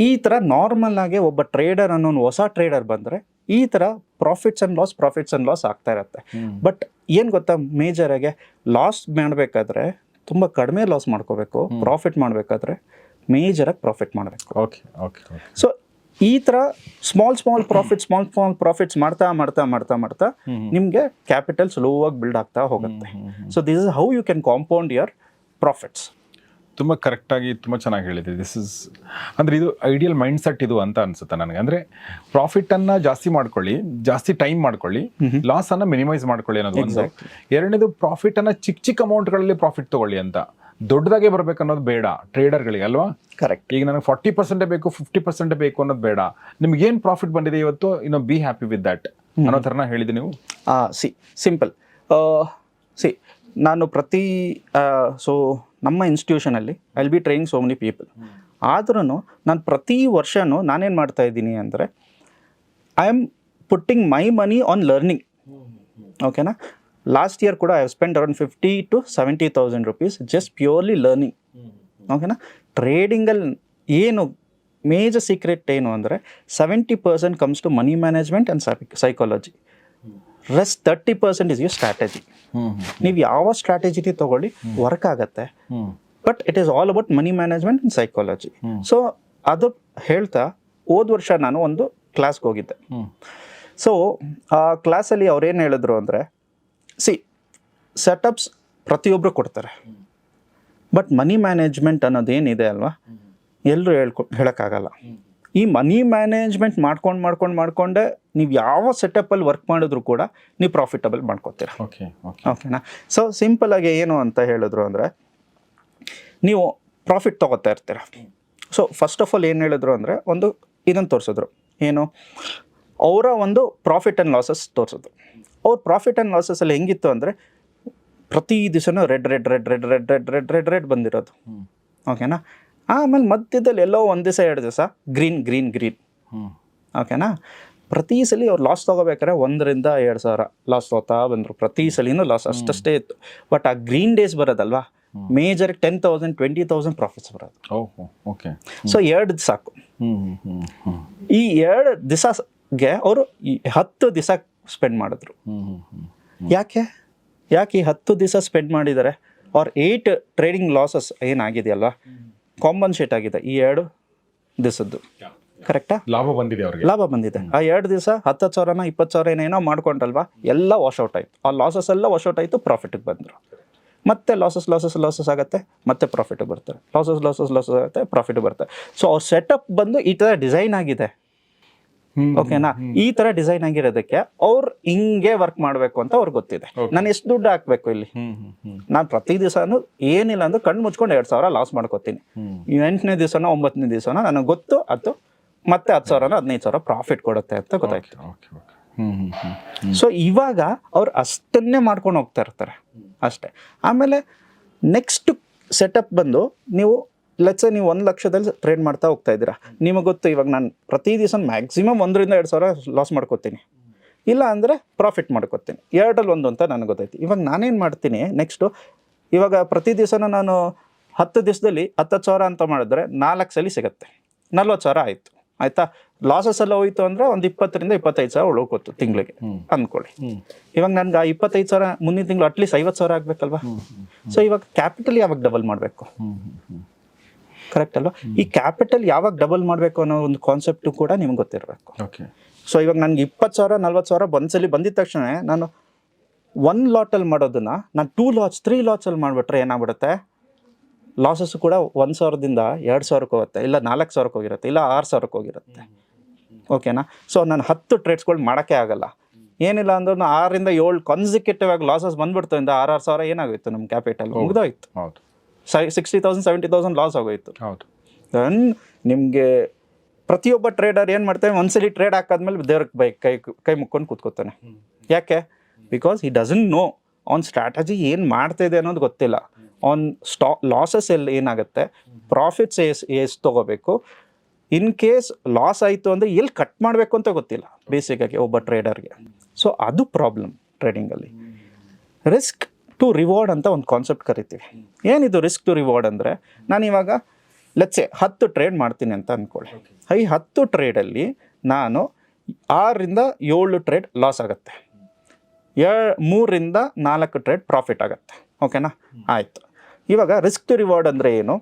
ಈ ಥರ ನಾರ್ಮಲ್ ಆಗಿ ಒಬ್ಬ ಟ್ರೇಡರ್ ಅನ್ನೋ ಹೊಸ ಟ್ರೇಡರ್ ಬಂದರೆ ಈ ಥರ ಪ್ರಾಫಿಟ್ಸ್ ಆ್ಯಂಡ್ ಲಾಸ್ ಆಗ್ತಾ ಇರುತ್ತೆ. ಬಟ್ ಏನು ಗೊತ್ತಾ, ಮೇಜರಾಗೆ ಲಾಸ್ ಮಾಡಬೇಕಾದ್ರೆ ತುಂಬ ಕಡಿಮೆ ಲಾಸ್ ಮಾಡ್ಕೋಬೇಕು, ಪ್ರಾಫಿಟ್ ಮಾಡಬೇಕಾದ್ರೆ ಮೇಜರಾಗಿ ಪ್ರಾಫಿಟ್ ಮಾಡಬೇಕು. ಸೊ ಈ ಥರ ಸ್ಮಾಲ್ ಪ್ರಾಫಿಟ್ಸ್ ಮಾಡ್ತಾ ನಿಮಗೆ ಕ್ಯಾಪಿಟಲ್ ಸ್ಲೋವಾಗಿ ಬಿಲ್ಡ್ ಆಗ್ತಾ ಹೋಗುತ್ತೆ. So this is how you can compound your profits. ತುಂಬ ಕರೆಕ್ಟಾಗಿ ತುಂಬ ಚೆನ್ನಾಗಿ ಹೇಳಿದೆ. ದಿಸ್ ಇಸ್ ಅಂದರೆ ಇದು ಐಡಿಯಲ್ ಮೈಂಡ್ ಸೆಟ್ ಇದು ಅಂತ ಅನ್ಸುತ್ತೆ ನನಗೆ. ಅಂದರೆ ಪ್ರಾಫಿಟನ್ನು ಜಾಸ್ತಿ ಮಾಡ್ಕೊಳ್ಳಿ, ಜಾಸ್ತಿ ಟೈಮ್ ಮಾಡ್ಕೊಳ್ಳಿ, ಲಾಸನ್ನು ಮಿನಿಮೈಸ್ ಮಾಡ್ಕೊಳ್ಳಿ ಅನ್ನೋದು ಒಂದು. ಎರಡನೇದು ಪ್ರಾಫಿಟನ್ನು ಚಿಕ್ಕ ಅಮೌಂಟ್ಗಳಲ್ಲಿ ಪ್ರಾಫಿಟ್ ತೊಗೊಳ್ಳಿ ಅಂತ, ದೊಡ್ಡದಾಗೆ ಬರ್ಬೇಕು ಅನ್ನೋದು ಬೇಡ ಟ್ರೇಡರ್ಗಳಿಗೆ ಅಲ್ವಾ? ಕರೆಕ್ಟ್. ಈಗ ನನಗೆ 40% ಬೇಕು, 50% ಬೇಕು ಅನ್ನೋದು ಬೇಡ. ನಿಮ್ಗೇನು ಪ್ರಾಫಿಟ್ ಬಂದಿದೆ ಇವತ್ತು, ಬಿ ಹ್ಯಾಪಿ ವಿತ್ ದ್ಯಾಟ್ ಅನ್ನೋ ಥರನ ಹೇಳಿದೆ ನೀವು. ಸಿಂಪಲ್. ನಾನು ಸೊ ನಮ್ಮ ಇನ್ಸ್ಟಿಟ್ಯೂಷನಲ್ಲಿ I will be training so many people. ಆದ್ರೂ ನಾನು ಪ್ರತಿ ವರ್ಷವೂ ನಾನೇನು ಮಾಡ್ತಾ ಇದ್ದೀನಿ ಅಂದರೆ I am putting my money on learning. ಓಕೆನಾ? ಲಾಸ್ಟ್ ಇಯರ್ ಕೂಡ I have spend around 50,000-70,000 rupees just purely learning. ಓಕೆನಾ? ಟ್ರೇಡಿಂಗಲ್ಲಿ ಏನು ಮೇಜರ್ ಸೀಕ್ರೆಟ್ ಏನು ಅಂದರೆ 70% comes to money management and psychology. Rest 30% is your strategy. ನೀವು ಯಾವ ಸ್ಟ್ರಾಟಜಿಟಿ ತೊಗೊಳ್ಳಿ ವರ್ಕ್ ಆಗುತ್ತೆ, but it is all about money management and psychology. So ಅದು ಹೇಳ್ತಾ ಹೋದ ವರ್ಷ ನಾನು ಒಂದು ಕ್ಲಾಸ್ಗೆ ಹೋಗಿದ್ದೆ. ಸೊ ಆ ಕ್ಲಾಸಲ್ಲಿ ಅವ್ರೇನು ಹೇಳಿದ್ರು ಅಂದರೆ, ಸೆಟಪ್ಸ್ ಪ್ರತಿಯೊಬ್ಬರು ಕೊಡ್ತಾರೆ, ಬಟ್ ಮನಿ ಮ್ಯಾನೇಜ್ಮೆಂಟ್ ಅನ್ನೋದೇನಿದೆ ಅಲ್ವಾ, ಎಲ್ಲರೂ ಹೇಳೋಕ್ಕಾಗಲ್ಲ. ಈ ಮನಿ ಮ್ಯಾನೇಜ್ಮೆಂಟ್ ಮಾಡ್ಕೊಂಡೆ ನೀವು ಯಾವ ಸೆಟಪ್ಪಲ್ಲಿ ವರ್ಕ್ ಮಾಡಿದ್ರು ಕೂಡ ನೀವು ಪ್ರಾಫಿಟಬಲ್ ಮಾಡ್ಕೋತೀರ. ಓಕೆನಾ? ಸೊ ಸಿಂಪಲ್ ಆಗಿ ಏನು ಅಂತ ಹೇಳಿದ್ರು ಅಂದರೆ, ನೀವು ಪ್ರಾಫಿಟ್ ತೊಗೋತಾ ಇರ್ತೀರ. ಸೊ ಫಸ್ಟ್ ಆಫ್ ಆಲ್ ಏನು ಹೇಳಿದ್ರು ಅಂದರೆ, ಒಂದು ಇದನ್ನು ತೋರಿಸಿದ್ರು, ಏನು ಅವರ ಒಂದು ಪ್ರಾಫಿಟ್ ಆ್ಯಂಡ್ ಲಾಸಸ್ ತೋರಿಸಿದ್ರು. ಅವ್ರ ಪ್ರಾಫಿಟ್ ಆ್ಯಂಡ್ ಲಾಸಸ್ಸಲ್ಲಿ ಹೆಂಗಿತ್ತು ಅಂದರೆ, ಪ್ರತಿ ದಿವಸನೂ ರೆಡ್ ಬಂದಿರೋದು. ಓಕೆನಾ? ಆಮೇಲೆ ಮಧ್ಯದಲ್ಲಿ ಎಲ್ಲೋ ಒಂದು ದಿವಸ 2 ದಿವಸ ಗ್ರೀನ್. ಓಕೆನಾ? ಪ್ರತಿ ಸಲ ಅವ್ರು ಲಾಸ್ ತೊಗೋಬೇಕಾದ್ರೆ 1,000-2,000 ಲಾಸ್ ತೊಗೋತಾ ಬಂದರು. ಪ್ರತಿ ಸಲಿನೂ ಲಾಸ್ ಅಷ್ಟೇ ಇತ್ತು. ಬಟ್ ಆ ಗ್ರೀನ್ ಡೇಸ್ ಬರೋದಲ್ವಾ, ಮೇಜರ್ 10,000, 20,000 ಪ್ರಾಫಿಟ್ಸ್ ಬರೋದು. ಸೊ 2 ದಿವಸ ಸಾಕು. ಈ 2 ದಿವಸಗೆ ಅವರು 10 ದಿವಸ ಸ್ಪೆಂಡ್ ಮಾಡಿದ್ರು. ಯಾಕೆ ಈ 10 ದಿವಸ ಸ್ಪೆಂಡ್ ಮಾಡಿದ್ದಾರೆ? ಅವ್ರ 8 ಟ್ರೇಡಿಂಗ್ ಲಾಸಸ್ ಏನಾಗಿದೆಯಲ್ವಾ, ಕಾಂಪನ್ಸೇಟ್ ಆಗಿದೆ ಈ 2 ದಿವಸದ್ದು. ಕರೆಕ್ಟಾ? ಲಾಭ ಬಂದಿದೆ. ಆ 2 ದಿವಸ 10,000-20,000 ಏನೇನೋ ಮಾಡ್ಕೊಂಡ್ರಲ್ವಾ, ಎಲ್ಲ ವಾಶೌಟ್ ಆಯಿತು. ಆ ಲಾಸಸ್ ಎಲ್ಲ ವಾಶೌಟ್ ಆಯಿತು, ಪ್ರಾಫಿಟಿಗೆ ಬಂದರು. ಮತ್ತೆ ಲಾಸಸ್ ಆಗುತ್ತೆ, ಮತ್ತೆ ಪ್ರಾಫಿಟ್ ಬರ್ತಾರೆ, ಲಾಸಸ್ ಆಗುತ್ತೆ, ಪ್ರಾಫಿಟ್ ಬರುತ್ತೆ. ಸೊ ಅವ್ರ ಸೆಟಪ್ ಬಂದು ಈ ಥರ ಡಿಸೈನ್ ಆಗಿದೆ. ಓಕೆನಾ, ಈ ತರ ಡಿಸೈನ್ ಆಗಿರೋದಕ್ಕೆ ಅವ್ರು ಹಿಂಗೆ ವರ್ಕ್ ಮಾಡಬೇಕು ಅಂತ ಅವ್ರಿಗೆ ಗೊತ್ತಿದೆ. ನಾನು ಎಷ್ಟು ದುಡ್ಡು ಹಾಕ್ಬೇಕು ಇಲ್ಲಿ, ನಾನು ಪ್ರತಿ ದಿವಸನೂ ಏನಿಲ್ಲ ಅಂದ್ರೆ ಕಣ್ಣು ಮುಚ್ಕೊಂಡು 2,000 ಲಾಸ್ ಮಾಡ್ಕೋತೀನಿ. 8ನೇ ದಿವಸನೋ 9ನೇ ದಿವಸನೋ ನನಗೆ ಗೊತ್ತು ಅದು ಮತ್ತೆ 10,000 15,000 ಪ್ರಾಫಿಟ್ ಕೊಡುತ್ತೆ ಅಂತ ಗೊತ್ತಾಯ್ತು. ಸೊ ಇವಾಗ ಅವ್ರು ಅಷ್ಟನ್ನೇ ಮಾಡ್ಕೊಂಡು ಹೋಗ್ತಾ ಇರ್ತಾರೆ ಅಷ್ಟೇ. ಆಮೇಲೆ ನೆಕ್ಸ್ಟ್ ಸೆಟಪ್ ಬಂದು ನೀವು ಲೆಟ್ಸ್ ನೀವು 1 ಲಕ್ಷದಲ್ಲಿ ಟ್ರೇಡ್ ಮಾಡ್ತಾ ಹೋಗ್ತಾ ಇದ್ದೀರಾ. ನಿಮಗೆ ಗೊತ್ತು ಇವಾಗ ನಾನು ಪ್ರತಿ ದಿವಸ ಮ್ಯಾಕ್ಸಿಮಮ್ 1,000 to 2,000 ಲಾಸ್ ಮಾಡ್ಕೋತೀನಿ, ಇಲ್ಲ ಅಂದರೆ ಪ್ರಾಫಿಟ್ ಮಾಡ್ಕೋತೀನಿ. 2ರಲ್ಲಿ 1 ಅಂತ ನನಗೆ ಗೊತ್ತೈತಿ. ಇವಾಗ ನಾನೇನು ಮಾಡ್ತೀನಿ ನೆಕ್ಸ್ಟು, ಇವಾಗ ಪ್ರತಿ ದಿವಸನೂ ನಾನು 10 ದಿವಸದಲ್ಲಿ 10,000 ಅಂತ ಮಾಡಿದ್ರೆ 4 ಸಲ ಸಿಗುತ್ತೆ, 40,000 ಆಯಿತು. ಆಯಿತಾ, ಲಾಸಸ್ ಎಲ್ಲ ಹೋಯ್ತು ಅಂದರೆ ಒಂದು 20,000 to 25,000 ಉಳ್ಕೋತು ತಿಂಗಳಿಗೆ ಅಂದ್ಕೊಳ್ಳಿ. ಇವಾಗ ನನ್ಗೆ ಆ 25,000 ಮುಂದಿನ ತಿಂಗಳು ಅಟ್ಲೀಸ್ಟ್ 50,000 ಆಗಬೇಕಲ್ವಾ. ಸೊ ಇವಾಗ ಕ್ಯಾಪಿಟಲ್ ಯಾವಾಗ ಡಬಲ್ ಮಾಡಬೇಕು, ಕರೆಕ್ಟ್ ಅಲ್ವಾ? ಈ ಕ್ಯಾಪಿಟಲ್ ಯಾವಾಗ ಡಬಲ್ ಮಾಡಬೇಕು ಅನ್ನೋ ಒಂದು ಕಾನ್ಸೆಪ್ಟು ಕೂಡ ನಿಮ್ಗೆ ಗೊತ್ತಿರಬೇಕು. ಸೊ ಇವಾಗ ನನಗೆ 20,000 40,000 ಒಂದ್ಸಲಿ ಬಂದಿದ ತಕ್ಷಣ ನಾನು 1 ಲಾಟಲ್ಲಿ ಮಾಡೋದನ್ನ ನಾನು 2 ಲಾಟ್ಸ್ 3 ಲಾಟ್ಸಲ್ಲಿ ಮಾಡಿಬಿಟ್ರೆ ಏನಾಗ್ಬಿಡುತ್ತೆ, ಲಾಸಸ್ ಕೂಡ 1,000ದಿಂದ 2,000 ಹೋಗುತ್ತೆ, ಇಲ್ಲ 4,000 ಹೋಗಿರುತ್ತೆ, ಇಲ್ಲ 6,000 ಹೋಗಿರುತ್ತೆ. ಓಕೆನಾ? ಸೊ ನಾನು 10 ಟ್ರೇಡ್ಸ್ಗಳು ಮಾಡೋಕ್ಕೆ ಆಗಲ್ಲ. ಏನಿಲ್ಲ ಅಂದ್ರೆ 6ರಿಂದ 7 ಕಾನ್ಸಿಕ್ಯೂಟಿವ್ ಆಗಿ ಲಾಸಸ್ ಬಂದ್ಬಿಡ್ತು ಇಂದ 6,000 ಏನಾಗೋಯ್ತು ನಮ್ಮ ಕ್ಯಾಪಿಟಲ್ ಮುಗ್ದೋಯ್ತು. 60,000 70,000 ಲಾಸ್ ಆಗೋಯ್ತು. ದೆನ್ ನಿಮಗೆ ಪ್ರತಿಯೊಬ್ಬ ಟ್ರೇಡರ್ ಏನು ಮಾಡ್ತಾನೆ, ಒಂದ್ಸಲಿ ಟ್ರೇಡ್ ಹಾಕಾದ್ಮೇಲೆ ದೇವ್ರಿಗೆ ಕೈ ಮುಕ್ಕೊಂಡು ಕೂತ್ಕೋತಾನೆ. ಯಾಕೆ? Because he doesn't know on strategy ಏನು ಮಾಡ್ತಾಯಿದೆ ಅನ್ನೋದು ಗೊತ್ತಿಲ್ಲ. ಆನ್ ಲಾಸಸ್ ಎಲ್ಲಿ ಏನಾಗುತ್ತೆ, ಪ್ರಾಫಿಟ್ಸ್ ಎಷ್ಟು ತೊಗೋಬೇಕು, ಇನ್ ಕೇಸ್ ಲಾಸ್ ಆಯಿತು ಅಂದರೆ ಎಲ್ಲಿ ಕಟ್ ಮಾಡಬೇಕು ಅಂತ ಗೊತ್ತಿಲ್ಲ ಬೇಸಿಕ್ಕಾಗಿ ಒಬ್ಬ ಟ್ರೇಡರ್ಗೆ. ಸೊ ಅದು ಪ್ರಾಬ್ಲಮ್ ಟ್ರೇಡಿಂಗಲ್ಲಿ. ರಿಸ್ಕ್ ಟು ರಿವಾರ್ಡ್ ಅಂತ ಒಂದು ಕಾನ್ಸೆಪ್ಟ್ ಕರಿತೀವಿ. ಏನಿದು ರಿಸ್ಕ್ ಟು ರಿವಾರ್ಡ್ ಅಂದರೆ, ನಾನು ಇವಾಗ ಲೆಟ್ಸೆ 10 ಟ್ರೇಡ್ ಮಾಡ್ತೀನಿ ಅಂತ ಅಂದ್ಕೊಳ್ಳಿ. ಈ 10 ಟ್ರೇಡಲ್ಲಿ ನಾನು 6ರಿಂದ 7 ಟ್ರೇಡ್ ಲಾಸ್ ಆಗುತ್ತೆ, 3ರಿಂದ 4 ಟ್ರೇಡ್ ಪ್ರಾಫಿಟ್ ಆಗುತ್ತೆ. ಓಕೆನಾ? ಆಯಿತು. ಇವಾಗ ರಿಸ್ಕ್ ಟು ರಿವಾರ್ಡ್ ಅಂದರೆ ಏನು,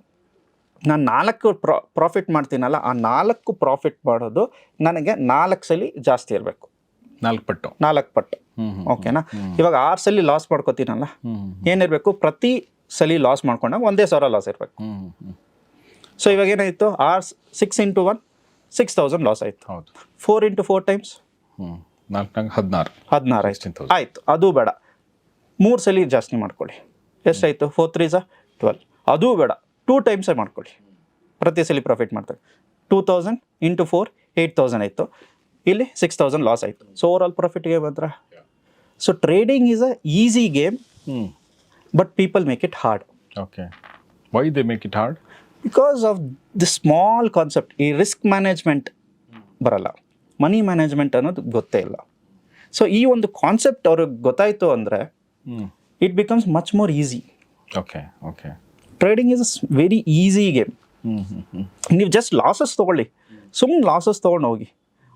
ನಾನು 4 ಪ್ರಾಫಿಟ್ ಮಾಡ್ತೀನಲ್ಲ, ಆ 4 ಪ್ರಾಫಿಟ್ ಮಾಡೋದು ನನಗೆ 4 ಸಲ ಜಾಸ್ತಿ ಇರಬೇಕು, 4 ಪಟ್ಟು. ಓಕೆನಾ? ಇವಾಗ 6 ಸಲ ಲಾಸ್ ಮಾಡ್ಕೋತೀನಲ್ಲ, ಏನಿರಬೇಕು, ಪ್ರತಿ ಸಲ ಲಾಸ್ ಮಾಡ್ಕೊಂಡಾಗ 1,000 ಲಾಸ್ ಇರಬೇಕು. ಸೊ ಇವಾಗ ಏನಾಯಿತು, 6 into 1 6,000 ಲಾಸ್ ಆಯಿತು. 4 into 4 ಟೈಮ್ಸ್ 16 ಆಯಿತು. ಅದು ಬೇಡ, 3 ಸಲ ಜಾಸ್ತಿ ಮಾಡ್ಕೊಳ್ಳಿ. ಎಷ್ಟಾಯಿತು? 4 3s 12. ಅದು ಬೇಡ, 2 ಟೈಮ್ಸೇ ಮಾಡ್ಕೊಳ್ಳಿ, ಪ್ರತಿ ಸಲ ಪ್ರಾಫಿಟ್ ಮಾಡ್ತಾರೆ. 2,000 into 4 8,000 ಆಯಿತು. ಇಲ್ಲಿ 6,000 ಲಾಸ್ ಆಯಿತು. ಸೊ ಓವರ್ ಆಲ್ ಪ್ರಾಫಿಟ್ಗೆ ಬಂದ್ರ. So trading is a easy game, but people make it hard. Why they make it hard? Because of the small concept. ಈ ರಿಸ್ಕ್ ಮ್ಯಾನೇಜ್ಮೆಂಟ್ ಬರಲ್ಲ, ಮನಿ ಮ್ಯಾನೇಜ್ಮೆಂಟ್ ಅನ್ನೋದು ಗೊತ್ತೇ ಇಲ್ಲ. ಸೊ ಈ ಒಂದು ಕಾನ್ಸೆಪ್ಟ್ ಅವ್ರಿಗೆ ಗೊತ್ತಾಯಿತು ಅಂದರೆ it becomes much more easy. Trading is a very easy game. ನೀವು ಜಸ್ಟ್ ಲಾಸಸ್ ತೊಗೊಳ್ಳಿ, ಸುಮ್ಮನೆ ಲಾಸಸ್ ತೊಗೊಂಡು ಹೋಗಿ.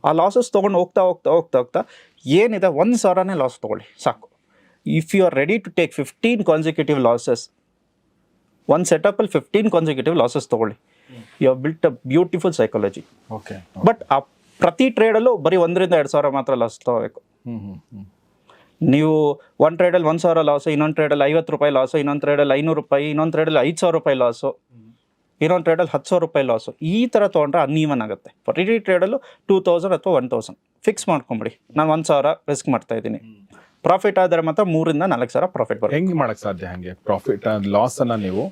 ಆ ಲಾಸಸ್ ತೊಗೊಂಡು ಹೋಗ್ತಾ ಏನಿದೆ 1,000ನೇ ಲಾಸ್ ತೊಗೊಳ್ಳಿ ಸಾಕು. If you are ready to take 15 consecutive losses, ಒಂದು ಸೆಟಪಲ್ಲಿ 15 ಕಾನ್ಸಿಕ್ಯೂಟಿವ್ ಲಾಸಸ್ ತೊಗೊಳ್ಳಿ, you have built a beautiful psychology. But ಆ ಪ್ರತಿ ಟ್ರೇಡಲ್ಲೂ ಬರೀ 1,000ರಿಂದ 2,000 ಮಾತ್ರ ಲಾಸ್ ತೊಗೋಬೇಕು. ನೀವು ಒಂದು ಟ್ರೇಡಲ್ಲಿ 1,000 ಲಾಸು, ಇನ್ನೊಂದು ಟ್ರೇಡಲ್ಲಿ 50 ರೂಪಾಯಿ ಲಾಸು, ಇನ್ನೊಂದು ಟ್ರೇಡಲ್ಲಿ 500 ರೂಪಾಯಿ, ಇನ್ನೊಂದು ಟ್ರೇಡಲ್ಲಿ 5,000 ರೂಪಾಯಿ ಲಾಸು, ಇನ್ನೊಂದು ಟ್ರೇಡಲ್ಲಿ 10,000 ರೂಪಾಯಿ ಲಾಸು. ಈ ಥರ ತೊಗೊಂಡ್ರೆ ಅನ್ಈವನ್ ಆಗುತ್ತೆ. ಪ್ರತಿ ಟ್ರೇಡಲ್ಲೂ 2,000 ಅಥವಾ 1,000 ಫಿಕ್ಸ್ ಮಾಡ್ಕೊಂಬಿಡಿ. ನಾನು 1,000 ರಿಸ್ಕ್ ಮಾಡ್ತಾ ಇದ್ದೀನಿ, ಪ್ರಾಫಿಟ್ ಆದರೆ ಮಾತ್ರ 3,000 to 4,000 ಪ್ರಾಫಿಟ್ ಬರುತ್ತೆ. ಹೆಂಗೆ ಮಾಡೋಕ್ಕೆ ಸಾಧ್ಯ? ಹಾಗೆ ಪ್ರಾಫಿಟ್ ಲಾಸನ್ನು ನೀವು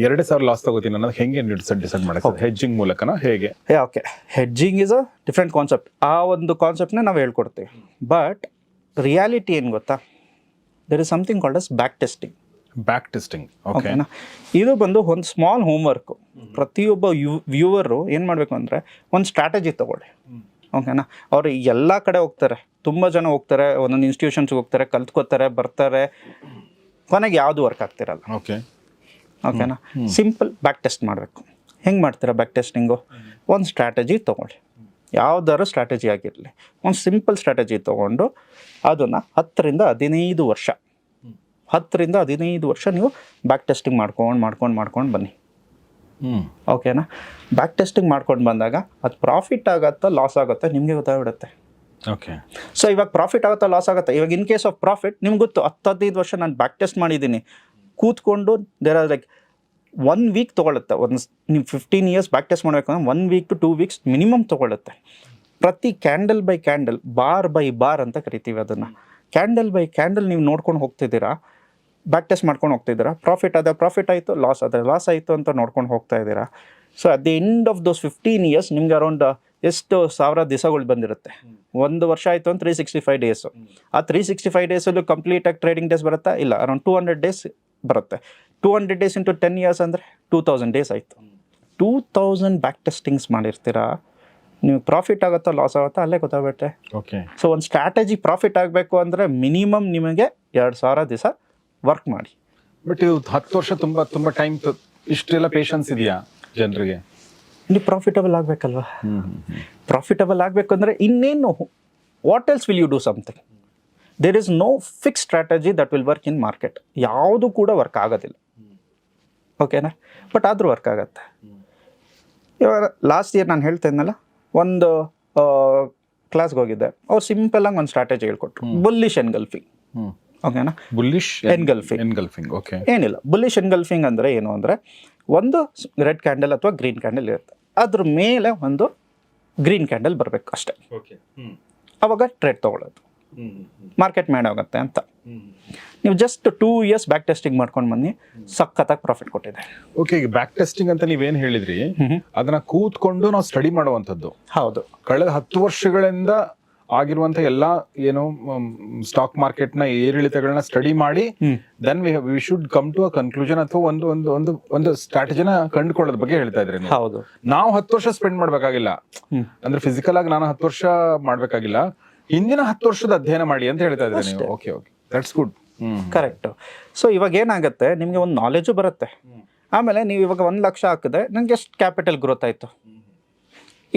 2,000 ಲಾಸ್ ತಗೋತೀನಿ ಅನ್ನೋದು ಹೆಂಗೆ ಡಿಸೈಡ್ ಮಾಡೋಕ್ಕೆ? ಹೆಡ್ಜಿಂಗ್ ಮೂಲಕನ ಹೇಗೆ? Okay, hedging is a different concept. ಆ ಒಂದು ಕಾನ್ಸೆಪ್ಟ್ನ ನಾವು ಹೇಳ್ಕೊಡ್ತೀವಿ. ಬಟ್ ರಿಯಾಲಿಟಿ ಏನು ಗೊತ್ತಾ, there is something called as back testing. ಓಕೆನಾ? ಇದು ಬಂದು ಒಂದು ಸ್ಮಾಲ್ ಹೋಮ್ವರ್ಕು. ಪ್ರತಿಯೊಬ್ಬ ವ್ಯೂವರು ಏನು ಮಾಡಬೇಕು ಅಂದರೆ ಒಂದು ಸ್ಟ್ರಾಟಜಿ ತೊಗೊಳ್ಳಿ. ಓಕೆನಾ? ಅವರು ಎಲ್ಲ ಕಡೆ ಹೋಗ್ತಾರೆ, ತುಂಬ ಜನ ಹೋಗ್ತಾರೆ, ಒಂದೊಂದು ಇನ್ಸ್ಟಿಟ್ಯೂಷನ್ಸ್ಗೆ ಹೋಗ್ತಾರೆ, ಕಲ್ತ್ಕೋತಾರೆ, ಬರ್ತಾರೆ, ಕೊನೆಗೆ ಯಾವುದು ವರ್ಕ್ ಆಗ್ತಿರಲ್ಲ. ಓಕೆನಾ? ಸಿಂಪಲ್ ಬ್ಯಾಕ್ ಟೆಸ್ಟ್ ಮಾಡಬೇಕು. ಹೆಂಗೆ ಮಾಡ್ತೀರಾ ಬ್ಯಾಕ್ ಟೆಸ್ಟಿಂಗು? ಒಂದು ಸ್ಟ್ರಾಟಜಿ ತೊಗೊಳ್ಳಿ, ಯಾವುದಾದ್ರು ಸ್ಟ್ರಾಟಜಿ ಆಗಿರಲಿ, ಒಂದು ಸಿಂಪಲ್ ಸ್ಟ್ರಾಟಜಿ ತೊಗೊಂಡು ಅದನ್ನು 10ರಿಂದ 15 ವರ್ಷ 10ರಿಂದ 15 ವರ್ಷ ನೀವು ಬ್ಯಾಕ್ ಟೆಸ್ಟಿಂಗ್ ಮಾಡ್ಕೊಂಡು ಬನ್ನಿ. ಓಕೆನಾ? ಬ್ಯಾಕ್ ಟೆಸ್ಟಿಂಗ್ ಮಾಡ್ಕೊಂಡು ಬಂದಾಗ ಅದು ಪ್ರಾಫಿಟ್ ಆಗುತ್ತಾ ಲಾಸ್ ಆಗುತ್ತಾ ನಿಮಗೆ ಗೊತ್ತಾಗ್ಬಿಡುತ್ತೆ. ಸೊ ಇವಾಗ ಪ್ರಾಫಿಟ್ ಆಗುತ್ತಾ ಲಾಸ್ ಆಗುತ್ತಾ? ಇವಾಗ ಇನ್ ಕೇಸ್ ಆಫ್ ಪ್ರಾಫಿಟ್ ನಿಮ್ಗೆ ಗೊತ್ತು, 10-15 ವರ್ಷ ನಾನು ಬ್ಯಾಕ್ ಟೆಸ್ಟ್ ಮಾಡಿದ್ದೀನಿ, ಕೂತ್ಕೊಂಡು ದೇರ್ ಆರ್ ಲೈಕ್ 1 ವೀಕ್ ತೊಗೊಳುತ್ತೆ. ನೀವು 15 ಇಯರ್ಸ್ ಬ್ಯಾಕ್ ಟೆಸ್ಟ್ ಮಾಡಬೇಕು ಅಂದ್ರೆ 1 ವೀಕ್ to 2 ವೀಕ್ಸ್ ಮಿನಿಮಮ್ ತೊಗೊಳುತ್ತೆ. ಪ್ರತಿ candle by candle, bar by bar ಅಂತ ಕರಿತೀವಿ ಅದನ್ನು. ಕ್ಯಾಂಡಲ್ ಬೈ ಕ್ಯಾಂಡಲ್ ನೀವು ನೋಡ್ಕೊಂಡು ಹೋಗ್ತಿದ್ದೀರಾ, ಬ್ಯಾಕ್ ಟೆಸ್ಟ್ ಮಾಡ್ಕೊಂಡು ಹೋಗ್ತಿದ್ದೀರಾ, ಪ್ರಾಫಿಟ್ ಆಯಿತು, ಲಾಸ್ ಆಯಿತು ಅಂತ ನೋಡ್ಕೊಂಡು ಹೋಗ್ತಾ ಇದ್ದೀರಾ. So at the end of those 15 years ನಿಮ್ಗೆ ಅರೌಂಡ್ ಎಷ್ಟು 1000 ದಿವಸಗಳು ಬಂದಿರುತ್ತೆ. 1 ವರ್ಷ ಆಯಿತು ಅಂತ 365 ಡೇಸು. ಆ 365 ಡೇಸಲ್ಲೂ ಕಂಪ್ಲೀಟಾಗಿ ಟ್ರೇಡಿಂಗ್ ಡೇಸ್ ಬರುತ್ತಾ? ಇಲ್ಲ, ಅರೌಂಡ್ 200 ಡೇಸ್ ಬರುತ್ತೆ. 200 ಡೇಸ್ ಇಂಟು 10 ಇಯರ್ಸ್ ಅಂದರೆ 2000 ಡೇಸ್ ಆಯಿತು. 2000 ಬ್ಯಾಕ್ ಟೆಸ್ಟಿಂಗ್ಸ್ ಮಾಡಿರ್ತೀರಾ. ನೀವು ಪ್ರಾಫಿಟ್ ಆಗುತ್ತೋ ಲಾಸ್ ಆಗುತ್ತೋ ಅಲ್ಲೇ ಗೊತ್ತಾಗುತ್ತೆ. ಓಕೆ. ಸೊ ಒಂದು ಸ್ಟ್ರಾಟಜಿ ಪ್ರಾಫಿಟ್ ಆಗಬೇಕು ಅಂದರೆ ಮಿನಿಮಮ್ ನಿಮಗೆ 2000 ದಿವಸ ವರ್ಕ್ ಮಾಡಿ. ಬಟ್ ಇದು 10 ವರ್ಷ ತುಂಬ ಟೈಮ್, ಇಷ್ಟೆಲ್ಲ ಪೇಷನ್ಸ್ ಇದೆಯಾ ಜನರಿಗೆ? ನೀವು ಪ್ರಾಫಿಟಬಲ್ ಆಗಬೇಕಲ್ವಾ? ಪ್ರಾಫಿಟಬಲ್ ಆಗಬೇಕು ಅಂದರೆ ಇನ್ನೇನು, what else will you do something? There is no fix strategy that will work in market. ಯಾವುದು ಕೂಡ ವರ್ಕ್ ಆಗೋದಿಲ್ಲ, ಓಕೆನಾ? ಬಟ್ ಆದರೂ ವರ್ಕ್ ಆಗುತ್ತೆ. ಇವಾಗ ಲಾಸ್ಟ್ ಇಯರ್ ನಾನು ಹೇಳ್ತಾ ಇದ್ನಲ್ಲ, ಒಂದು ಕ್ಲಾಸ್ಗೆ ಹೋಗಿದ್ದೆ. ಅವ್ರು ಸಿಂಪಲಾಗಿ ಒಂದು ಸ್ಟ್ರಾಟಜಿ ಹೇಳ್ಕೊಟ್ರು, ಬುಲ್ಲಿಶ್ ಎನ್ಗಲ್ಫಿಂಗ್. ಓಕೆನಾ? Bullish engulfing. ಓಕೆ. ಏನಿಲ್ಲ, ಬುಲ್ಲಿಶ್ ಎನ್ಗಲ್ಫಿಂಗ್ ಅಂದರೆ ಏನು ಅಂದರೆ, ಒಂದು ರೆಡ್ ಕ್ಯಾಂಡಲ್ ಅಥವಾ ಗ್ರೀನ್ ಕ್ಯಾಂಡಲ್ ಇರುತ್ತೆ, ಅದ್ರ ಮೇಲೆ ಒಂದು ಗ್ರೀನ್ ಕ್ಯಾಂಡಲ್ ಬರಬೇಕು ಅಷ್ಟೇ. ಅವಾಗ ಟ್ರೇಡ್ ತೊಗೊಳ್ಳೋದು, ಮಾರ್ಕೆಟ್ ಮೇಡ್ ಆಗುತ್ತೆ ಅಂತ. ನೀವು ಜಸ್ಟ್ 2 ಇಯರ್ಸ್ ಬ್ಯಾಕ್ ಟೆಸ್ಟಿಂಗ್ ಮಾಡ್ಕೊಂಡು ಬನ್ನಿ, ಸಖತ್ತಾಗಿ ಪ್ರಾಫಿಟ್ ಕೊಟ್ಟಿದೆ. ಓಕೆ. ಈಗ ಬ್ಯಾಕ್ ಟೆಸ್ಟಿಂಗ್ ಅಂತ ನೀವೇನು ಹೇಳಿದ್ರಿ, ಅದನ್ನ ಕೂತ್ಕೊಂಡು ನಾವು ಸ್ಟಡಿ ಮಾಡುವಂಥದ್ದು. ಹೌದು. ಕಳೆದ 10 ವರ್ಷಗಳಿಂದ ಆಗಿರುವಂತ ಎಲ್ಲ ಏನು ಸ್ಟಾಕ್ ಮಾರ್ಕೆಟ್ ನ ಏರಿಳಿತಗಳನ್ನ ಸ್ಟಡಿ ಮಾಡಿ then we should come to a conclusion ಅಥವಾ ಒಂದು ಸ್ಟ್ರಾಟಜಿನ ಕಂಡುಕೊಳ್ಳೋದ್ರ ಬಗ್ಗೆ ಹೇಳ್ತಾ ಇದ್ರಿ ನೀವು. ಹೌದು. ನಾವು 10 ವರ್ಷ ಸ್ಪೆಂಡ್ ಮಾಡ್ಬೇಕಾಗಿಲ್ಲ, ಅಂದ್ರೆ ಫಿಸಿಕಲ್ ಆಗಿ ನಾನು 10 ವರ್ಷ ಮಾಡ್ಬೇಕಾಗಿಲ್ಲ, ಹಿಂದಿನ 10 ವರ್ಷದ ಅಧ್ಯಯನ ಮಾಡಿ ಅಂತ ಹೇಳ್ತಾ ಇದ್ರಿ ನೀವು. Okay, okay, that's good. Correct. So ಇವಾಗ ಏನಾಗುತ್ತೆ, ನಿಮಗೆ ಒಂದು ನಾಲೆಜು ಬರುತ್ತೆ. ಆಮೇಲೆ ನೀವು ಇವಾಗ 1 ಲಕ್ಷ ಹಾಕಿದ್ರೆ ನನಗೆ ಎಷ್ಟು ಕ್ಯಾಪಿಟಲ್ ಗ್ರೋತ್ ಆಯಿತು,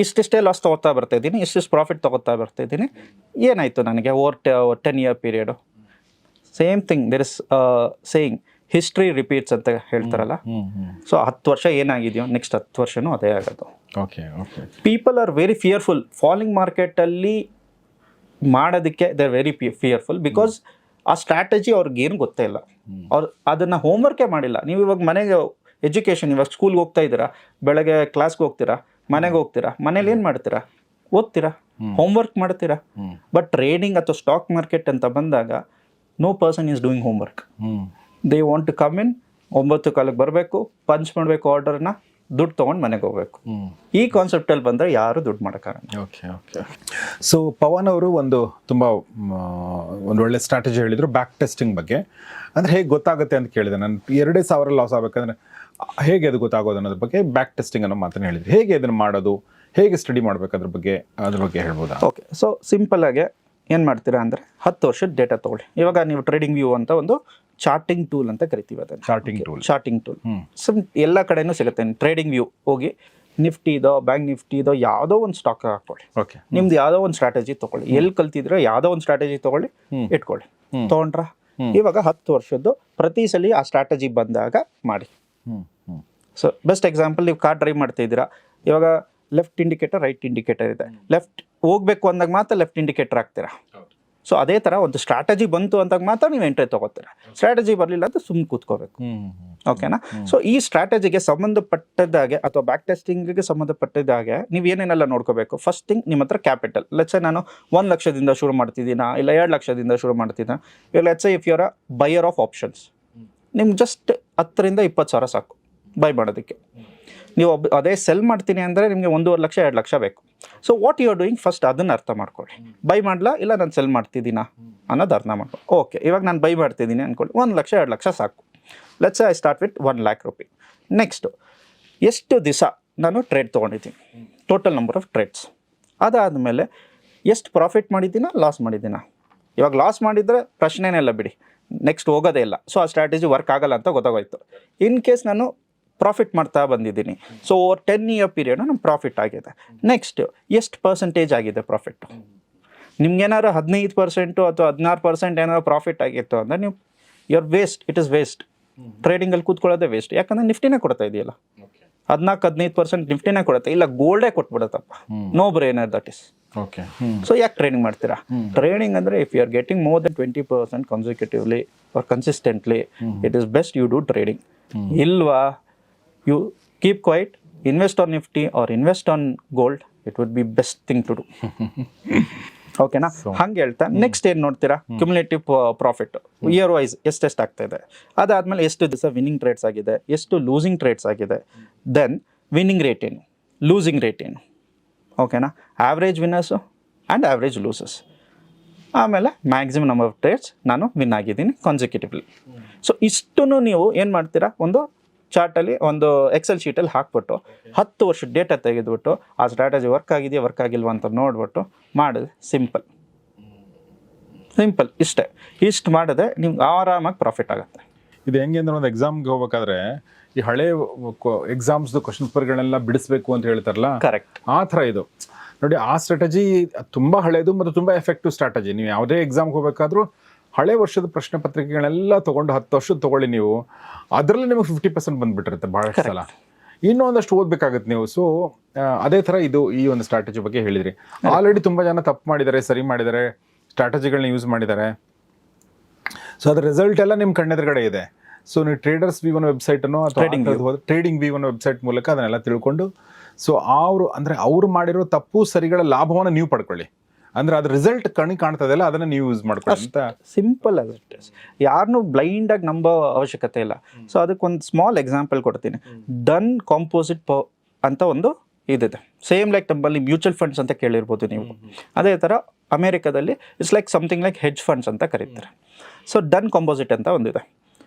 ಇಷ್ಟಿಷ್ಟೇ ಲಾಸ್ ತೊಗೋತಾ ಬರ್ತಾ ಇದ್ದೀನಿ, ಇಷ್ಟಿಷ್ಟು ಪ್ರಾಫಿಟ್ ತೊಗೋತಾ ಬರ್ತಾ ಇದ್ದೀನಿ, ಏನಾಯಿತು ನನಗೆ over 10 year period. Same thing, there is saying history repeats ಅಂತ ಹೇಳ್ತಾರಲ್ಲ. ಸೊ 10 ವರ್ಷ ಏನಾಗಿದೆಯೋ ನೆಕ್ಸ್ಟ್ 10 ವರ್ಷನೂ ಅದೇ ಆಗೋದು. Okay, okay. People are very fearful. Falling ಮಾರ್ಕೆಟಲ್ಲಿ ಮಾಡೋದಕ್ಕೆ they are very fearful because ಆ ಸ್ಟ್ರಾಟಜಿ ಅವ್ರಿಗೇನು ಗೊತ್ತೇ ಇಲ್ಲ. ಅವ್ರು ಅದನ್ನು ಹೋಮ್ವರ್ಕೇ ಮಾಡಿಲ್ಲ. ನೀವು ಇವಾಗ ಮನೆಗೆ ಎಜುಕೇಷನ್, ಇವಾಗ ಸ್ಕೂಲ್ಗೆ ಹೋಗ್ತಾ ಇದ್ದೀರಾ, ಬೆಳಗ್ಗೆ ಕ್ಲಾಸ್ಗೆ ಹೋಗ್ತೀರಾ, ಮನೆಗೆ ಹೋಗ್ತೀರಾ, ಮನೇಲಿ ಏನು ಮಾಡ್ತೀರಾ? ಓದ್ತೀರಾ, ಹೋಮ್ವರ್ಕ್ ಮಾಡ್ತೀರಾ. ಬಟ್ ಟ್ರೇಡಿಂಗ್ ಅಥವಾ ಸ್ಟಾಕ್ ಮಾರ್ಕೆಟ್ ಅಂತ ಬಂದಾಗ no person is doing homework. They want to come in, 9 ಕಾಲಕ್ಕೆ ಬರಬೇಕು, ಪಂಚ್ ಮಾಡಬೇಕು ಆರ್ಡರ್ನ, ದುಡ್ಡು ತೊಗೊಂಡು ಮನೆಗೆ ಹೋಗ್ಬೇಕು. ಈ ಕಾನ್ಸೆಪ್ಟಲ್ಲಿ ಬಂದರೆ ಯಾರು ದುಡ್ಡು ಮಾಡೋಕ್ಕಾಗಲ್ಲ. Okay, okay. ಸೊ ಪವನ್ ಅವರು ಒಂದು ಒಳ್ಳೆ ಸ್ಟ್ರಾಟಜಿ ಹೇಳಿದ್ರು ಬ್ಯಾಕ್ ಟೆಸ್ಟಿಂಗ್ ಬಗ್ಗೆ. ಅಂದರೆ ಹೇಗೆ ಗೊತ್ತಾಗುತ್ತೆ ಅಂತ ಕೇಳಿದೆ ನಾನು. 2,000 ಲಾಸ್ ಆಗಬೇಕಂದ್ರೆ ಹೇಗೆ ಅದು ಗೊತ್ತಾಗೋದು ಅನ್ನೋದ್ರ ಬಗ್ಗೆ ಬ್ಯಾಕ್ ಟೆಸ್ಟಿಂಗ್ ಅನ್ನೋ ಮಾತನ್ನು ಹೇಳಿದ್ರಿ. ಹೇಗೆ ಅದನ್ನು ಮಾಡೋದು, ಹೇಗೆ ಸ್ಟಡಿ ಮಾಡಬೇಕು ಅದ್ರ ಬಗ್ಗೆ ಹೇಳ್ಬೋದಾ? ಓಕೆ. ಸೊ ಸಿಂಪಲ್ ಆಗಿ ಏನು ಮಾಡ್ತೀರಾ ಅಂದರೆ 10 ವರ್ಷದ ಡೇಟಾ ತೊಗೊಳ್ಳಿ. ಇವಾಗ ನೀವು ಟ್ರೇಡಿಂಗ್ ವ್ಯೂ ಅಂತ ಒಂದು ಚಾರ್ಟಿಂಗ್ ಟೂಲ್ ಅಂತ ಕರಿತೀವಿ ಅದನ್ನು. ಚಾರ್ಟಿಂಗ್ ಟೂಲ್ ಎಲ್ಲ ಕಡೆನೂ ಸಿಗುತ್ತೆ. ಟ್ರೇಡಿಂಗ್ ವ್ಯೂ ಹೋಗಿ ನಿಫ್ಟಿದೋ, ಬ್ಯಾಂಕ್ ನಿಫ್ಟಿದೋ ಯಾವುದೋ ಒಂದು ಸ್ಟಾಕ್ ಹಾಕೊಳ್ಳಿ. ಓಕೆ. ನಿಮ್ದು ಯಾವುದೋ ಒಂದು ಸ್ಟ್ರಾಟಜಿ ತೊಗೊಳ್ಳಿ. ಎಲ್ಲಿ ಕಲ್ತಿದ್ರೆ ಯಾವುದೋ ಒಂದು ಸ್ಟ್ರಾಟಜಿ ತೊಗೊಳ್ಳಿ, ಇಟ್ಕೊಳ್ಳಿ. ತೊಗೊಂಡ್ರ ಇವಾಗ 10 ವರ್ಷದ್ದು ಪ್ರತಿ ಸಲ ಆ ಸ್ಟ್ರಾಟಜಿ ಬಂದಾಗ ಮಾಡಿ. ಸೊ ಬೆಸ್ಟ್ ಎಕ್ಸಾಂಪಲ್, ನೀವು ಕಾರ್ ಡ್ರೈವ್ ಮಾಡ್ತಾ ಇದ್ದೀರಾ, ಇವಾಗ ಲೆಫ್ಟ್ ಇಂಡಿಕೇಟರ್, ರೈಟ್ ಇಂಡಿಕೇಟರ್ ಇದೆ. ಲೆಫ್ಟ್ ಹೋಗ್ಬೇಕು ಅಂದಾಗ ಮಾತ್ರ ಲೆಫ್ಟ್ ಇಂಡಿಕೇಟರ್ ಹಾಕ್ತೀರಾ. ಸೊ ಅದೇ ಥರ ಒಂದು ಸ್ಟ್ರಾಟಜಿ ಬಂತು ಅಂದಾಗ ಮಾತ್ರ ನೀವು ಎಂಟ್ರಿ ತೊಗೋತೀರಾ. ಸ್ಟ್ರಾಟಜಿ ಬರಲಿಲ್ಲ ಅಂತ ಸುಮ್ಮನೆ ಕೂತ್ಕೋಬೇಕು. ಓಕೆನಾ? ಸೊ ಈ ಸ್ಟ್ರಾಟಜಿಗೆ ಸಂಬಂಧಪಟ್ಟಿದ್ದಾಗೆ ಅಥವಾ ಬ್ಯಾಕ್ ಟೆಸ್ಟಿಂಗಿಗೆ ಸಂಬಂಧಪಟ್ಟಿದ್ದಾಗೆ ನೀವು ಏನೇನೆಲ್ಲ ನೋಡ್ಕೋಬೇಕು. ಫಸ್ಟ್ ಥಿಂಗ್, ನಿಮ್ಮ ಹತ್ರ ಕ್ಯಾಪಿಟಲ್. ಲೆಟ್ಸ್ ನಾನು 1 ಲಕ್ಷದಿಂದ ಶುರು ಮಾಡ್ತಿದ್ದೀನಾ, ಇಲ್ಲ 2 ಲಕ್ಷದಿಂದ ಶುರು ಮಾಡ್ತಿದ್ದೀನಾ. ಇವಾಗ let's if you are a buyer of options, ನಿಮ್ಗೆ ಜಸ್ಟ್ 10 ರಿಂದ 20 ಸಾವಿರ ಸಾಕು ಬೈ ಮಾಡೋದಕ್ಕೆ. ನೀವು ಅದೇ ಸೆಲ್ ಮಾಡ್ತೀನಿ ಅಂದರೆ ನಿಮಗೆ 1.5 ಲಕ್ಷ 2 ಲಕ್ಷ ಬೇಕು. So what you are doing, first ಅದನ್ನು ಅರ್ಥ ಮಾಡ್ಕೊಳ್ಳಿ. ಬೈ ಮಾಡಲಾ ಇಲ್ಲ ನಾನು ಸೆಲ್ ಮಾಡ್ತಿದ್ದೀನಾ ಅನ್ನೋದು ಅರ್ಥ ಮಾಡ್ಕೊಳ್ಳಿ. ಓಕೆ, ಇವಾಗ ನಾನು ಬೈ ಮಾಡ್ತಿದ್ದೀನಿ ಅಂದ್ಕೊಳ್ಳಿ, 1 ಲಕ್ಷ 2 ಲಕ್ಷ ಸಾಕು. Let's I start with 1 lakh rupee. Next, ಎಷ್ಟು ದಿವಸ ನಾನು ಟ್ರೇಡ್ ತೊಗೊಂಡಿದ್ದೀನಿ, ಟೋಟಲ್ ನಂಬರ್ ಆಫ್ ಟ್ರೇಡ್ಸ್. ಅದಾದಮೇಲೆ ಎಷ್ಟು ಪ್ರಾಫಿಟ್ ಮಾಡಿದ್ದೀನಾ, ಲಾಸ್ ಮಾಡಿದ್ದೀನಾ. ಇವಾಗ ಲಾಸ್ ಮಾಡಿದರೆ ಪ್ರಶ್ನೆನೇ ಇಲ್ಲ ಬಿಡಿ, ನೆಕ್ಸ್ಟ್ ಹೋಗೋದೇ ಇಲ್ಲ. ಸೊ ಆ ಸ್ಟ್ರಾಟಜಿ ವರ್ಕ್ ಆಗಲ್ಲ ಅಂತ ಗೊತ್ತಾಗೋಯ್ತು. ಇನ್ ಕೇಸ್ ನಾನು ಪ್ರಾಫಿಟ್ ಮಾಡ್ತಾ ಬಂದಿದ್ದೀನಿ, ಸೊ ಓವರ್ 10 ಇಯರ್ ಪೀರಿಯಡ್ ನಮ್ಮ ಪ್ರಾಫಿಟ್ ಆಗಿದೆ. ನೆಕ್ಸ್ಟ್ ಎಷ್ಟು ಪರ್ಸೆಂಟೇಜ್ ಆಗಿದೆ ಪ್ರಾಫಿಟ್ಟು. ನಿಮ್ಗೇನಾದ್ರು 15% ಅಥವಾ 16% ಏನಾದ್ರು ಪ್ರಾಫಿಟ್ ಆಗಿತ್ತು ಅಂದರೆ ನೀವು your waste, it is waste. ಟ್ರೇಡಿಂಗಲ್ಲಿ ಕೂತ್ಕೊಳ್ಳೋದೇ ವೇಸ್ಟ್. ಯಾಕಂದರೆ ನಿಫ್ಟಿನೇ ಕೊಡ್ತಾ ಇದೆಯಲ್ಲ, 14-15% ನಿಫ್ಟಿನೇ ಕೊಡುತ್ತೆ. ಇಲ್ಲ ಗೋಲ್ಡೇ ಕೊಟ್ಬಿಡುತ್ತಪ್ಪ, no brainer that is. Okay so ಯಾಕೆ ಟ್ರೈನಿಂಗ್ ಮಾಡ್ತೀರಾ? ಟ್ರೈನಿಂಗ್ ಅಂದರೆ if you are getting more than 20% consecutively or consistently, it is best you do trading. ಇಲ್ವಾ, you keep quiet, invest on Nifty or invest on gold, it would be best thing to do. ಓಕೆನಾ? ಹಂಗೆ ಹೇಳ್ತಾ next ಏನು ನೋಡ್ತೀರಾ? Cumulative profit year wise ಎಷ್ಟೆಷ್ಟು ಆಗ್ತಾ ಇದೆ, ಅದಾದಮೇಲೆ ಎಷ್ಟು ದಿವಸ ವಿನ್ನಿಂಗ್ ಟ್ರೇಡ್ಸ್ ಆಗಿದೆ, ಎಷ್ಟು ಲೂಸಿಂಗ್ ಟ್ರೇಡ್ಸ್ ಆಗಿದೆ, ದೆನ್ ವಿನ್ನಿಂಗ್ ರೇಟ್ ಏನು, ಲೂಸಿಂಗ್ ರೇಟ್ ಏನು, ಓಕೆನಾ? Average winners and average loses, ಆಮೇಲೆ ಮ್ಯಾಕ್ಸಿಮಮ್ ನಂಬರ್ ಆಫ್ ಟ್ರೇಡ್ಸ್ ನಾನು ವಿನ್ ಆಗಿದ್ದೀನಿ ಕಾನ್ಸಿಕ್ಯೂಟಿವ್ಲಿ. ಸೊ ಇಷ್ಟೂ ನೀವು ಏನು ಮಾಡ್ತೀರಾ, ಒಂದು ಚಾರ್ಟಲ್ಲಿ ಒಂದು ಎಕ್ಸೆಲ್ ಶೀಟಲ್ಲಿ ಹಾಕ್ಬಿಟ್ಟು 10 ವರ್ಷದ ಡೇಟಾ ತೆಗೆದುಬಿಟ್ಟು ಆ ಸ್ಟ್ರಾಟಜಿ ವರ್ಕ್ ಆಗಿದೆಯಾ ವರ್ಕ್ ಆಗಿಲ್ವಾ ಅಂತ ನೋಡ್ಬಿಟ್ಟು ಮಾಡಿದ್ರೆ ಸಿಂಪಲ್ ಇಷ್ಟೇ. ಇಷ್ಟು ಮಾಡಿದ್ರೆ ನಿಮ್ಗೆ ಆರಾಮಾಗಿ ಪ್ರಾಫಿಟ್ ಆಗುತ್ತೆ. ಇದು ಹೆಂಗೆ ಅಂದ್ರೆ ಒಂದು ಎಕ್ಸಾಮ್ಗೆ ಹೋಗ್ಬೇಕಾದ್ರೆ ಈ ಹಳೆ ಎಕ್ಸಾಮ್ಸ್ದು ಕ್ವಶನ್ ಪೇಪರ್ಗಳನ್ನೆಲ್ಲ ಬಿಡಿಸ್ಬೇಕು ಅಂತ ಹೇಳ್ತಾರಲ್ಲ, ಕರೆಕ್ಟ್ ಆ ಥರ ಇದು ನೋಡಿ. ಆ ಸ್ಟ್ರಾಟಜಿ ತುಂಬ ಹಳೇದು ಮತ್ತು ತುಂಬ ಎಫೆಕ್ಟಿವ್ ಸ್ಟ್ರಾಟಜಿ. ನೀವು ಯಾವುದೇ ಎಕ್ಸಾಮ್ಗೆ ಹೋಗ್ಬೇಕಾದ್ರೂ ಹಳೆ ವರ್ಷದ ಪ್ರಶ್ನೆ ಪತ್ರಿಕೆಗಳೆಲ್ಲ ತೊಗೊಂಡು 10 ವರ್ಷದ ತೊಗೊಳ್ಳಿ ನೀವು, ಅದರಲ್ಲಿ ನಿಮಗೆ 50% ಬಂದುಬಿಟ್ಟಿರುತ್ತೆ ಭಾಳಷ್ಟು ಸಲ. ಇನ್ನೂ ಒಂದಷ್ಟು ಓದಬೇಕಾಗುತ್ತೆ ನೀವು. ಸೊ ಅದೇ ಥರ ಇದು ಈ ಒಂದು ಸ್ಟ್ರಾಟಜಿ ಬಗ್ಗೆ ಹೇಳಿದ್ರಿ. ಆಲ್ರೆಡಿ ತುಂಬ ಜನ ತಪ್ಪು ಮಾಡಿದ್ದಾರೆ, ಸರಿ ಮಾಡಿದ್ದಾರೆ, ಸ್ಟ್ರಾಟಜಿಗಳನ್ನ ಯೂಸ್ ಮಾಡಿದ್ದಾರೆ. ಸೊ ಅದ್ರ ರಿಸಲ್ಟ್ ಎಲ್ಲ ನಿಮ್ಮ ಕಣ್ಣೆದುರುಗಡೆ ಇದೆ. ಸೊ ನೀವು ಟ್ರೇಡರ್ಸ್ V1 ವೆಬ್ಸೈಟನ್ನು ಅಥವಾ ಟ್ರೇಡಿಂಗ್ V1 ವೆಬ್ಸೈಟ್ ಮೂಲಕ ಅದನ್ನೆಲ್ಲ ತಿಳ್ಕೊಂಡು, ಸೊ ಅವ್ರು ಮಾಡಿರೋ ತಪ್ಪು ಸರಿಗಳ ಲಾಭವನ್ನು ನೀವು ಪಡ್ಕೊಳ್ಳಿ. ಅಂದ್ರೆ ಅದ್ರ ರಿಸಲ್ಟ್ ಕಾಣ್ತದಲ್ಲ, ಅದನ್ನ ನೀವು ಯೂಸ್ ಮಾಡ್ಕೊಳ್ಳಿ ಅಂತ. Simple as it is. ಯಾರನ್ನೂ ಬ್ಲೈಂಡಾಗಿ ನಂಬೋ ಅವಶ್ಯಕತೆ ಇಲ್ಲ. ಸೊ ಅದಕ್ಕೊಂದು ಸ್ಮಾಲ್ ಎಕ್ಸಾಂಪಲ್ ಕೊಡ್ತೀನಿ. ಡನ್ ಕಾಂಪೋಸಿಟ್ ಅಂತ ಒಂದು ಇದಿದೆ. ಸೇಮ್ ಲೈಕ್ ನಮ್ಮಲ್ಲಿ ಮ್ಯೂಚುವಲ್ ಫಂಡ್ಸ್ ಅಂತ ಕೇಳಿರ್ಬೋದು ನೀವು. ಅದೇ ಥರ ಅಮೇರಿಕಾದಲ್ಲಿ it's like something like hedge funds ಅಂತ ಕರೀತಾರೆ. ಸೊ ಡನ್ ಕಾಂಪೋಸಿಟ್ ಅಂತ ಒಂದಿದೆ.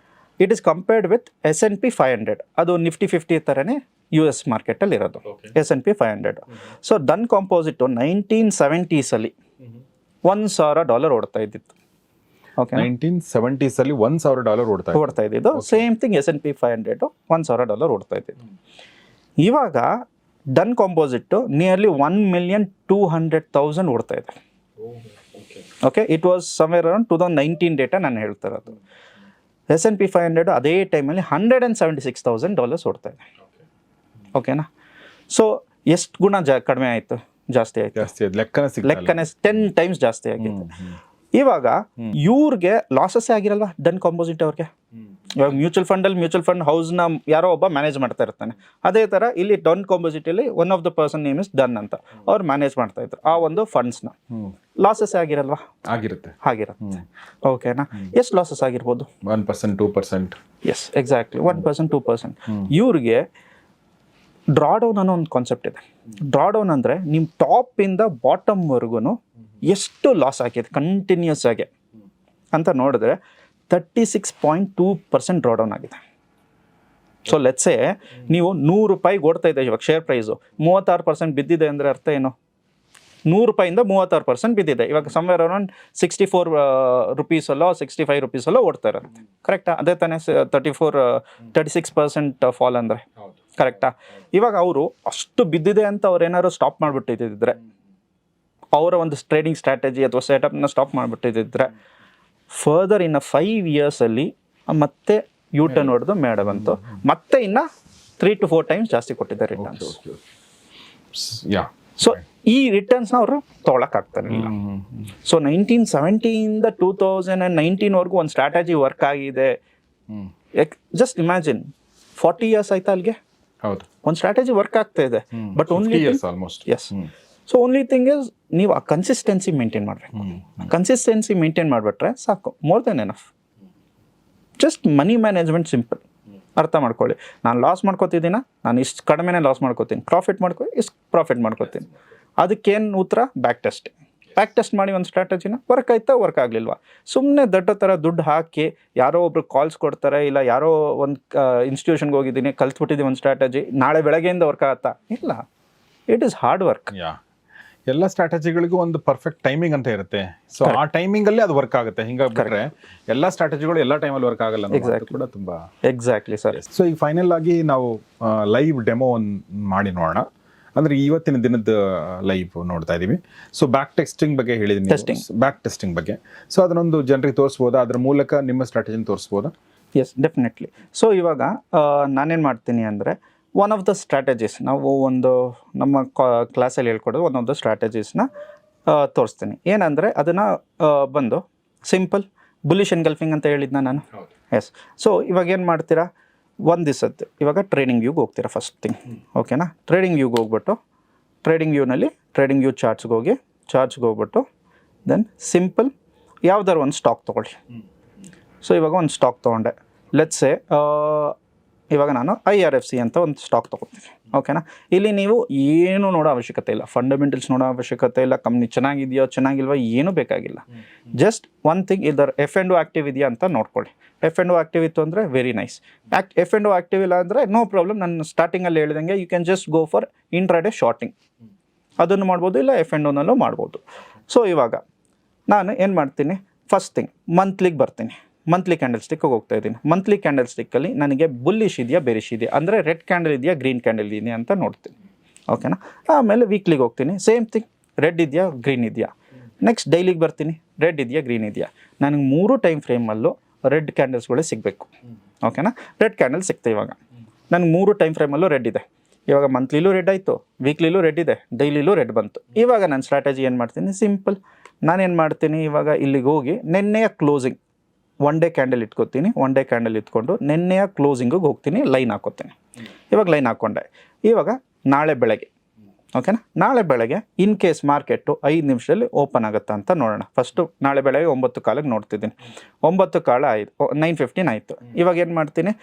It is compared with S&P 500. ಅದು ನಿಫ್ಟಿ 50 ಥರನೇ US ಮಾರ್ಕೆಟಲ್ಲಿ ಇರೋದು, S&P 500. ಸೊ ಡನ್ ಕಾಂಪೋಸಿಟು 1970s $1,000 ಓಡ್ತಾ ಇದ್ದಿತ್ತು. ಓಕೆ, 1970s $1,000 ಓಡ್ತಾ ಇದ್ದಿದ್ದು. ಸೇಮ್ ಥಿಂಗ್ S&P 500 $1,000 ಓಡ್ತಾ ಇದ್ದಿದ್ದು. ಇವಾಗ ಡನ್ ಕಾಂಪೋಸಿಟ್ಟು ನಿಯರ್ಲಿ 1,200,000 ಓಡ್ತಾ ಇದೆ. Okay, it was somewhere around 2019 data ನಾನು ಹೇಳ್ತಾ ಇರೋದು. S&P 500 ಅದೇ ಟೈಮಲ್ಲಿ $176,000 ಓಡ್ತಾ ಇದೆ. ಓಕೆನಾ? ಸೊ ಎಷ್ಟು ಗುಣ ಕಡಿಮೆ ಆಯಿತು, ಜಾಸ್ತಿ ಆಯಿತು. ಲೆಕ್ಕನೇ 10 ಟೈಮ್ಸ್ ಜಾಸ್ತಿ ಆಗಿದೆ. ಇವಾಗ ಇವ್ರಿಗೆ ಲಾಸಸ್ಸೇ ಆಗಿರಲ್ವಾ ಡನ್ ಕಾಂಪೋಸಿಟ್ ಅವ್ರಿಗೆ? ಇವಾಗ ಮ್ಯೂಚುವಲ್ ಫಂಡ್ ಹೌಸ್ನ ಯಾರೋ ಒಬ್ಬ ಮ್ಯಾನೇಜ್ ಮಾಡ್ತಾ ಇರ್ತಾನೆ. ಅದೇ ಥರ ಇಲ್ಲಿ ಡನ್ ಕಾಂಪೋಸಿಟಲ್ಲಿ one of the person name is Dunn ಅಂತ ಅವ್ರು ಮ್ಯಾನೇಜ್ ಮಾಡ್ತಾ ಇದ್ರು ಆ ಒಂದು ಫಂಡ್ಸ್ನ. ಲಾಸಸ್ ಆಗಿರಲ್ವಾ? ಆಗಿರುತ್ತೆ. ಓಕೆನಾ? ಎಷ್ಟು ಲಾಸಸ್ ಆಗಿರ್ಬೋದು? 1%, 2%. Yes, exactly 1%, 2%. ಇವ್ರಿಗೆ ಡ್ರಾಡೌನ್ ಅನ್ನೋ ಒಂದು ಕಾನ್ಸೆಪ್ಟ್ ಇದೆ. ಡ್ರಾಡೌನ್ ಅಂದರೆ ನಿಮ್ಮ ಟಾಪಿಂದ ಬಾಟಮ್ವರೆಗೂ ಎಷ್ಟು ಲಾಸ್ ಆಗಿದೆ ಕಂಟಿನ್ಯೂಸ್ ಆಗಿ ಅಂತ ನೋಡಿದ್ರೆ 36.2% ಡ್ರಾಡೌನ್ ಆಗಿದೆ. ಸೊ ಲೆಟ್ಸೇ ನೀವು $100 ಓಡ್ತಾ ಇದೆ ಇವಾಗ ಶೇರ್ ಪ್ರೈಸು, 36% ಬಿದ್ದಿದೆ ಅಂದರೆ ಅರ್ಥ ಏನು? $100 36% ಬಿದ್ದಿದೆ. ಇವಾಗ ಸಮ್ವೇರ್ ಅರೌಂಡ್ 64 ರೂಪೀಸಲ್ಲೋ 65 ರೂಪೀಸಲ್ಲೋ ಓಡ್ತಾ ಇರುತ್ತೆ. ಕರೆಕ್ಟಾ? ಅದೇ ತಾನೇ 36% ಫಾಲ್ ಅಂದರೆ, ಕರೆಕ್ಟಾ? ಇವಾಗ ಅವರು ಅಷ್ಟು ಬಿದ್ದಿದೆ ಅಂತ ಅವ್ರು ಏನಾದ್ರು ಸ್ಟಾಪ್ ಮಾಡಿಬಿಟ್ಟಿದ್ದಿದ್ರೆ, ಅವರ ಒಂದು ಟ್ರೇಡಿಂಗ್ ಸ್ಟ್ರಾಟಜಿ ಅಥವಾ ಸೆಟಪ್ನ ಸ್ಟಾಪ್ ಮಾಡಿಬಿಟ್ಟಿದ್ದಿದ್ರೆ, ಫರ್ದರ್ ಇನ್ನು 5 ಇಯರ್ಸಲ್ಲಿ ಮತ್ತೆ ಟರ್ನ್ ಹೊಡೆದು ಮೇಡ ಬಂತು, ಮತ್ತೆ ಇನ್ನು 3 to 4 ಟೈಮ್ಸ್ ಜಾಸ್ತಿ ಕೊಟ್ಟಿದ್ದಾರೆ ರಿಟರ್ನ್ಸ್. ಸೊ ಈ ರಿಟರ್ನ್ಸ್ನ ಅವರು ತೊಗೊಳಕ್ಕಾಗ್ತಾರಿಲ್ಲ. ಸೊ 1970ಇಂದ 2019ವರೆಗೂ ಒಂದು ಸ್ಟ್ರಾಟಜಿ ವರ್ಕ್ ಆಗಿದೆ. ಜಸ್ಟ್ ಇಮ್ಯಾಜಿನ್ 40 ಇಯರ್ಸ್ ಆಯ್ತಾ ಅಲ್ಲಿಗೆ ಒಂದು ಸ್ಟ್ರಾಟಜಿ ವರ್ಕ್ ಆಗ್ತಾ ಇದೆ. But only yes, so only thing is ನೀವು ಆ ಕನ್ಸಿಸ್ಟೆನ್ಸಿ ಮೇಂಟೈನ್ ಮಾಡಬೇಕು. ಕನ್ಸಿಸ್ಟೆನ್ಸಿ ಮೇಂಟೈನ್ ಮಾಡಿಬಿಟ್ರೆ ಸಾಕು, more than enough. Just money management simple. ಅರ್ಥ ಮಾಡ್ಕೊಳ್ಳಿ, ನಾನು ಲಾಸ್ ಮಾಡ್ಕೋತಿದ್ದೀನ, ನಾನು ಇಷ್ಟು ಕಡಿಮೆನೇ ಲಾಸ್ ಮಾಡ್ಕೋತೀನಿ, ಇಷ್ಟು ಪ್ರಾಫಿಟ್ ಮಾಡ್ಕೋತೀನಿ. ಅದಕ್ಕೇನು ಉತ್ತರ? ಬ್ಯಾಕ್ ಟೆಸ್ಟ್ ಮಾಡಿ ಒಂದು ಸ್ಟ್ರಾಟಜಿನ ವರ್ಕ್ ಆಯ್ತಾ ವರ್ಕ್ ಆಗಲಿಲ್ವಾ, ಸುಮ್ಮನೆ ದೊಡ್ಡ ಥರ ದುಡ್ಡು ಹಾಕಿ ಯಾರೋ ಒಬ್ರು ಕಾಲ್ಸ್ ಕೊಡ್ತಾರೆ, ಇಲ್ಲ ಯಾರೋ ಒಂದು ಇನ್ಸ್ಟಿಟ್ಯೂಷನ್ಗೆ ಹೋಗಿದ್ದೀನಿ ಕಲ್ತ್ಬಿಟ್ಟಿದ್ದೀವಿ ಒಂದು ಸ್ಟ್ರಾಟಜಿ, ನಾಳೆ ಬೆಳಗ್ಗೆಯಿಂದ ವರ್ಕ್ ಆಗುತ್ತಾ? ಇಲ್ಲ, ಇಟ್ ಈಸ್ ಹಾರ್ಡ್ ವರ್ಕ್. ಎಲ್ಲ ಸ್ಟ್ರಾಟಜಿಗಳಿಗೂ ಒಂದು ಪರ್ಫೆಕ್ಟ್ ಟೈಮಿಂಗ್ ಅಂತ ಇರುತ್ತೆ. ಸೊ ಆ ಟೈಮಿಂಗ್ ಅಲ್ಲಿ ಅದು ವರ್ಕ್ ಆಗುತ್ತೆ. ಹಿಂಗಾಗ್ಬಿಟ್ರೆ ಎಲ್ಲ ಸ್ಟ್ರಾಟಜಿಗಳು ಎಲ್ಲ ಟೈಮಲ್ಲಿ ವರ್ಕ್ ಆಗಲ್ಲ ಕೂಡ ತುಂಬಾ. Exactly sir. ಸೊ ಈಗ ಫೈನಲ್ ಆಗಿ ನಾವು ಲೈವ್ ಡೆಮೋ ಮಾಡಿ ನೋಡೋಣ. ಅಂದ್ರೆ ಇವತ್ತಿನ ದಿನದ ಲೈವ್ ನೋಡ್ತಾ ಇದೀವಿ. ಸೊ ಬ್ಯಾಕ್ ಟೆಸ್ಟಿಂಗ್ ಬಗ್ಗೆ ಹೇಳಿದೀನಿ, ಬ್ಯಾಕ್ ಟೆಸ್ಟಿಂಗ್ ಬಗ್ಗೆ. ಸೊ ಅದನ್ನೊಂದು ಜನರಿಗೆ ತೋರಿಸ್ಬೋದಾ? ಅದ್ರ ಮೂಲಕ ನಿಮ್ಮ ಸ್ಟ್ರಾಟಜಿನ ತೋರಿಸ್ಬೋದಾ? Yes, definitely. ಸೊ ಇವಾಗ ನಾನೇನು ಮಾಡ್ತೀನಿ ಅಂದರೆ, ಒನ್ ಆಫ್ ದ ಸ್ಟ್ರಾಟಜೀಸ್ ನಾವು ಒಂದು ನಮ್ಮ ಕ್ಲಾಸಲ್ಲಿ ಹೇಳ್ಕೊಡೋದು ಒನ್ ಆಫ್ ದ ಸ್ಟ್ರಾಟಜೀಸ್ನ ತೋರಿಸ್ತೀನಿ. ಏನಂದರೆ ಅದನ್ನು ಬಂದು ಸಿಂಪಲ್ ಬುಲಿಶ್ ಎನ್ಗಲ್ಫಿಂಗ್ ಅಂತ ಹೇಳಿದ್ನ ನಾನು. ಎಸ್. ಸೊ ಇವಾಗ ಏನು ಮಾಡ್ತೀರಾ, ಒಂದು ದಿವಸದ್ದು ಇವಾಗ ಟ್ರೇಡಿಂಗ್ ವ್ಯೂಗೆ ಹೋಗ್ತೀರಾ ಫಸ್ಟ್ ಥಿಂಗ್. ಓಕೆನಾ. ಟ್ರೇಡಿಂಗ್ ವ್ಯೂಗೆ ಹೋಗ್ಬಿಟ್ಟು ಟ್ರೇಡಿಂಗ್ ವ್ಯೂನಲ್ಲಿ ಟ್ರೇಡಿಂಗ್ ವ್ಯೂ ಚಾರ್ಟ್ಸ್ಗೆ ಹೋಗ್ಬಿಟ್ಟು ದೆನ್ ಸಿಂಪಲ್ ಯಾವ್ದಾರು ಒಂದು ಸ್ಟಾಕ್ ತೊಗೊಳ್ಳಿ. ಸೊ ಇವಾಗ ಒಂದು ಸ್ಟಾಕ್ ತೊಗೊಂಡೆ, ಲೆಟ್ಸೆ ಇವಾಗ ನಾನು IRFC ಅಂತ ಒಂದು ಸ್ಟಾಕ್ ತೊಗೊಳ್ತೀನಿ. ಓಕೆನಾ. ಇಲ್ಲಿ ನೀವು ಏನೂ ನೋಡೋ ಅವಶ್ಯಕತೆ ಇಲ್ಲ, ಫಂಡಮೆಂಟಲ್ಸ್ ನೋಡೋ ಅವಶ್ಯಕತೆ ಇಲ್ಲ, ಕಂಪ್ನಿ ಚೆನ್ನಾಗಿದೆಯೋ ಚೆನ್ನಾಗಿಲ್ವೋ ಏನೂ ಬೇಕಾಗಿಲ್ಲ. ಜಸ್ಟ್ ಒನ್ ಥಿಂಗ್, ಇದರ F&O ಆ್ಯಕ್ಟಿವ್ ಇದೆಯಾ ಅಂತ ನೋಡ್ಕೊಳ್ಳಿ. F&O ಆ್ಯಕ್ಟಿವ್ ಇತ್ತು ಅಂದರೆ ವೆರಿ ನೈಸ್. F&O ಆ್ಯಕ್ಟಿವ್ ಇಲ್ಲ ಅಂದರೆ ನೋ ಪ್ರಾಬ್ಲಮ್. ನಾನು ಸ್ಟಾರ್ಟಿಂಗಲ್ಲಿ ಹೇಳಿದಂಗೆ you can just go for intraday shorting, ಅದನ್ನು ಮಾಡ್ಬೋದು, ಇಲ್ಲ F&Oನಲ್ಲೂ ಮಾಡ್ಬೋದು. ಸೊ ಇವಾಗ ನಾನು ಏನು ಮಾಡ್ತೀನಿ, ಫಸ್ಟ್ ಥಿಂಗ್ ಮಂತ್ಲಿಗೆ ಬರ್ತೀನಿ. ಮಂತ್ಲಿ ಕ್ಯಾಂಡಲ್ ಸ್ಟಿಕ್ಗೆ ಹೋಗ್ತಾ ಇದ್ದೀನಿ. ಮಂತ್ಲಿ ಕ್ಯಾಂಡಲ್ ಸ್ಟಿಕ್ಕಲ್ಲಿ ನನಗೆ ಬುಲ್ಲಿಶ್ ಇದೆಯಾ ಬೆರಿಶ್ ಇದೆಯಾ, ಅಂದರೆ ರೆಡ್ ಕ್ಯಾಂಡಲ್ ಇದೆಯಾ ಗ್ರೀನ್ ಕ್ಯಾಂಡಲ್ ಇದೆಯಾ ಅಂತ ನೋಡ್ತೀನಿ. ಓಕೆನಾ. ಆಮೇಲೆ ವೀಕ್ಲಿಗೆ ಹೋಗ್ತೀನಿ, ಸೇಮ್ ಥಿಂಗ್, ರೆಡ್ ಇದೆಯಾ ಗ್ರೀನ್ ಇದೆಯಾ. ನೆಕ್ಸ್ಟ್ ಡೈಲಿಗೆ ಬರ್ತೀನಿ, ರೆಡ್ ಇದೆಯಾ ಗ್ರೀನ್ ಇದೆಯಾ. ನನಗೆ 3 ಟೈಮ್ ಫ್ರೇಮಲ್ಲೂ ರೆಡ್ ಕ್ಯಾಂಡಲ್ಸ್ಗಳೇ ಸಿಗಬೇಕು. ಓಕೆನಾ. ರೆಡ್ ಕ್ಯಾಂಡಲ್ ಸಿಗ್ತಾ ಇವಾಗ ನನಗೆ 3 ಟೈಮ್ ಫ್ರೇಮಲ್ಲೂ ರೆಡ್ ಇದೆ. ಇವಾಗ ಮಂತ್ಲಿಲೂ ರೆಡ್ ಆಯಿತು, ವೀಕ್ಲಿಲೂ ರೆಡ್ ಇದೆ, ಡೈಲಿಲೂ ರೆಡ್ ಬಂತು. ಇವಾಗ ನನ್ನ ಸ್ಟ್ರಾಟಜಿ ಏನು ಮಾಡ್ತೀನಿ, ಸಿಂಪಲ್. ನಾನೇನು ಮಾಡ್ತೀನಿ, ಇವಾಗ ಇಲ್ಲಿಗೆ ಹೋಗಿ ನೆನ್ನೆಯ ಕ್ಲೋಸಿಂಗ್ 1 ಡೇ ಕ್ಯಾಂಡಲ್ ಇಟ್ಕೋತೀನಿ. 1 ಡೇ ಕ್ಯಾಂಡಲ್ ಇಟ್ಕೊಂಡು ನೆನ್ನೆಯ ಕ್ಲೋಸಿಂಗಿಗೆ ಹೋಗ್ತೀನಿ, ಲೈನ್ ಹಾಕೋತೀನಿ. ಇವಾಗ ಲೈನ್ ಹಾಕ್ಕೊಂಡೆ. ಇವಾಗ ನಾಳೆ ಬೆಳಗ್ಗೆ, ಓಕೆನಾ, ನಾಳೆ ಬೆಳಗ್ಗೆ ಇನ್ ಕೇಸ್ ಮಾರ್ಕೆಟು 5 ನಿಮಿಷದಲ್ಲಿ ಓಪನ್ ಆಗುತ್ತಾ ಅಂತ ನೋಡೋಣ. ಫಸ್ಟು ನಾಳೆ ಬೆಳಗ್ಗೆ 9 ಕಾಲಿಗೆ ನೋಡ್ತಿದ್ದೀನಿ. 9 ಕಾಲ ಆಯಿತು, 9:15 ಆಯಿತು. ಇವಾಗ ಏನು ಮಾಡ್ತೀನಿ,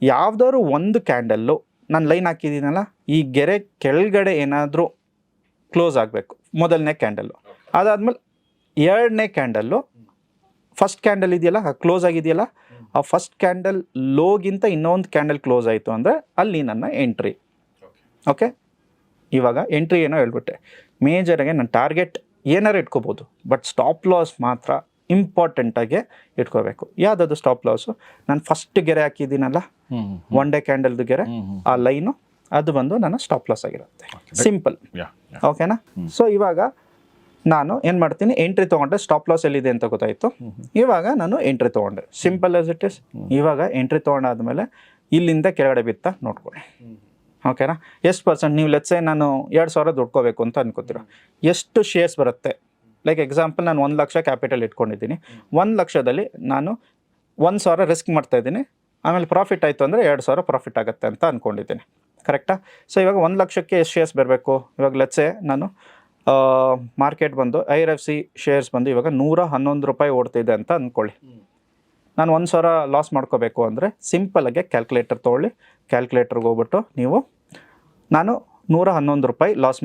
ಯಾವುದಾದ್ರು ಒಂದು ಕ್ಯಾಂಡಲ್ಲು ನಾನು ಲೈನ್ ಹಾಕಿದ್ದೀನಲ್ಲ, ಈ ಗೆರೆ ಕೆಳಗಡೆ ಏನಾದರೂ ಕ್ಲೋಸ್ ಆಗಬೇಕು ಮೊದಲನೇ ಕ್ಯಾಂಡಲ್ಲು. ಅದಾದಮೇಲೆ 2ನೇ ಕ್ಯಾಂಡಲ್ಲು ಫಸ್ಟ್ ಕ್ಯಾಂಡಲ್ ಇದೆಯಲ್ಲ ಕ್ಲೋಸ್ ಆಗಿದೆಯಲ್ಲ, ಆ ಫಸ್ಟ್ ಕ್ಯಾಂಡಲ್ ಲೋಗಿಂತ ಇನ್ನೊಂದು ಕ್ಯಾಂಡಲ್ ಕ್ಲೋಸ್ ಆಯಿತು ಅಂದರೆ ಅಲ್ಲಿ ನನ್ನ ಎಂಟ್ರಿ. ಓಕೆ. ಇವಾಗ ಎಂಟ್ರಿ ಏನೋ ಹೇಳ್ಬಿಟ್ಟೆ. ಮೇಜರಾಗೆ ನನ್ನ ಟಾರ್ಗೆಟ್ ಏನಾರು ಇಟ್ಕೋಬೋದು, ಬಟ್ ಸ್ಟಾಪ್ ಲಾಸ್ ಮಾತ್ರ ಇಂಪಾರ್ಟೆಂಟಾಗೆ ಇಟ್ಕೋಬೇಕು. ಯಾವುದಾದ್ರು ಸ್ಟಾಪ್ ಲಾಸು, ನಾನು ಫಸ್ಟ್ ಗೆರೆ ಹಾಕಿದ್ದೀನಲ್ಲ 1 ಡೇ ಕ್ಯಾಂಡಲ್ದು ಗೆರೆ, ಆ ಲೈನು ಅದು ಬಂದು ನನ್ನ ಸ್ಟಾಪ್ ಲಾಸ್ ಆಗಿರುತ್ತೆ. ಸಿಂಪಲ್. ಓಕೆನಾ. ಸೊ ಇವಾಗ ನಾನು ಏನು ಮಾಡ್ತೀನಿ, ಎಂಟ್ರಿ ತೊಗೊಂಡ್ರೆ ಸ್ಟಾಪ್ ಲಾಸ್ ಎಲ್ಲಿದೆ ಅಂತ ಗೊತ್ತಾಯಿತು. ಇವಾಗ ನಾನು ಎಂಟ್ರಿ ತೊಗೊಂಡೆ, ಸಿಂಪಲ್ ಆಸ್ ಇಟ್ ಇಸ್. ಇವಾಗ ಎಂಟ್ರಿ ತೊಗೊಂಡಾದ್ಮೇಲೆ ಇಲ್ಲಿಂದ ಕೆಳಗಡೆ ಬಿತ್ತಾ ನೋಡ್ಕೊಳ್ಳಿ. ಓಕೆನಾ. ಎಷ್ಟು ಪರ್ಸೆಂಟ್ ನೀವು ಲೆಟ್ಸೆ ನಾನು 2,000 ದುಡ್ಕೋಬೇಕು ಅಂತ ಅನ್ಕೋತೀರ, ಎಷ್ಟು ಶೇರ್ಸ್ ಬರುತ್ತೆ. ಲೈಕ್ ಎಕ್ಸಾಂಪಲ್, ನಾನು 1 ಲಕ್ಷ ಕ್ಯಾಪಿಟಲ್ ಇಟ್ಕೊಂಡಿದ್ದೀನಿ. 1 ಲಕ್ಷದಲ್ಲಿ ನಾನು 1,000 ರಿಸ್ಕ್ ಮಾಡ್ತಾಯಿದ್ದೀನಿ. ಆಮೇಲೆ ಪ್ರಾಫಿಟ್ ಆಯಿತು ಅಂದರೆ 2,000 ಪ್ರಾಫಿಟ್ ಆಗುತ್ತೆ ಅಂತ ಅಂದ್ಕೊಂಡಿದ್ದೀನಿ. ಕರೆಕ್ಟಾ. ಸೊ ಇವಾಗ 1 ಲಕ್ಷಕ್ಕೆ ಎಷ್ಟು ಶೇರ್ಸ್ ಬರಬೇಕು. ಇವಾಗ ಲೆಟ್ಸೆ ನಾನು ಮಾರ್ಕೆಟ್ ಬಂದು IRFC ಶೇರ್ಸ್ ಬಂದು ಇವಾಗ 111 ರೂಪಾಯಿ ಓಡ್ತಿದೆ ಅಂತ ಅಂದ್ಕೊಳ್ಳಿ. ನಾನು 1,000 ಲಾಸ್ ಮಾಡ್ಕೋಬೇಕು ಅಂದರೆ ಸಿಂಪಲಾಗೆ ಕ್ಯಾಲ್ಕುಲೇಟರ್ ತೊಗೊಳ್ಳಿ. ಕ್ಯಾಲ್ಕುಲೇಟರ್ಗೆ ಹೋಗ್ಬಿಟ್ಟು ನೀವು, ನಾನು 111 ರೂಪಾಯಿ ಲಾಸ್,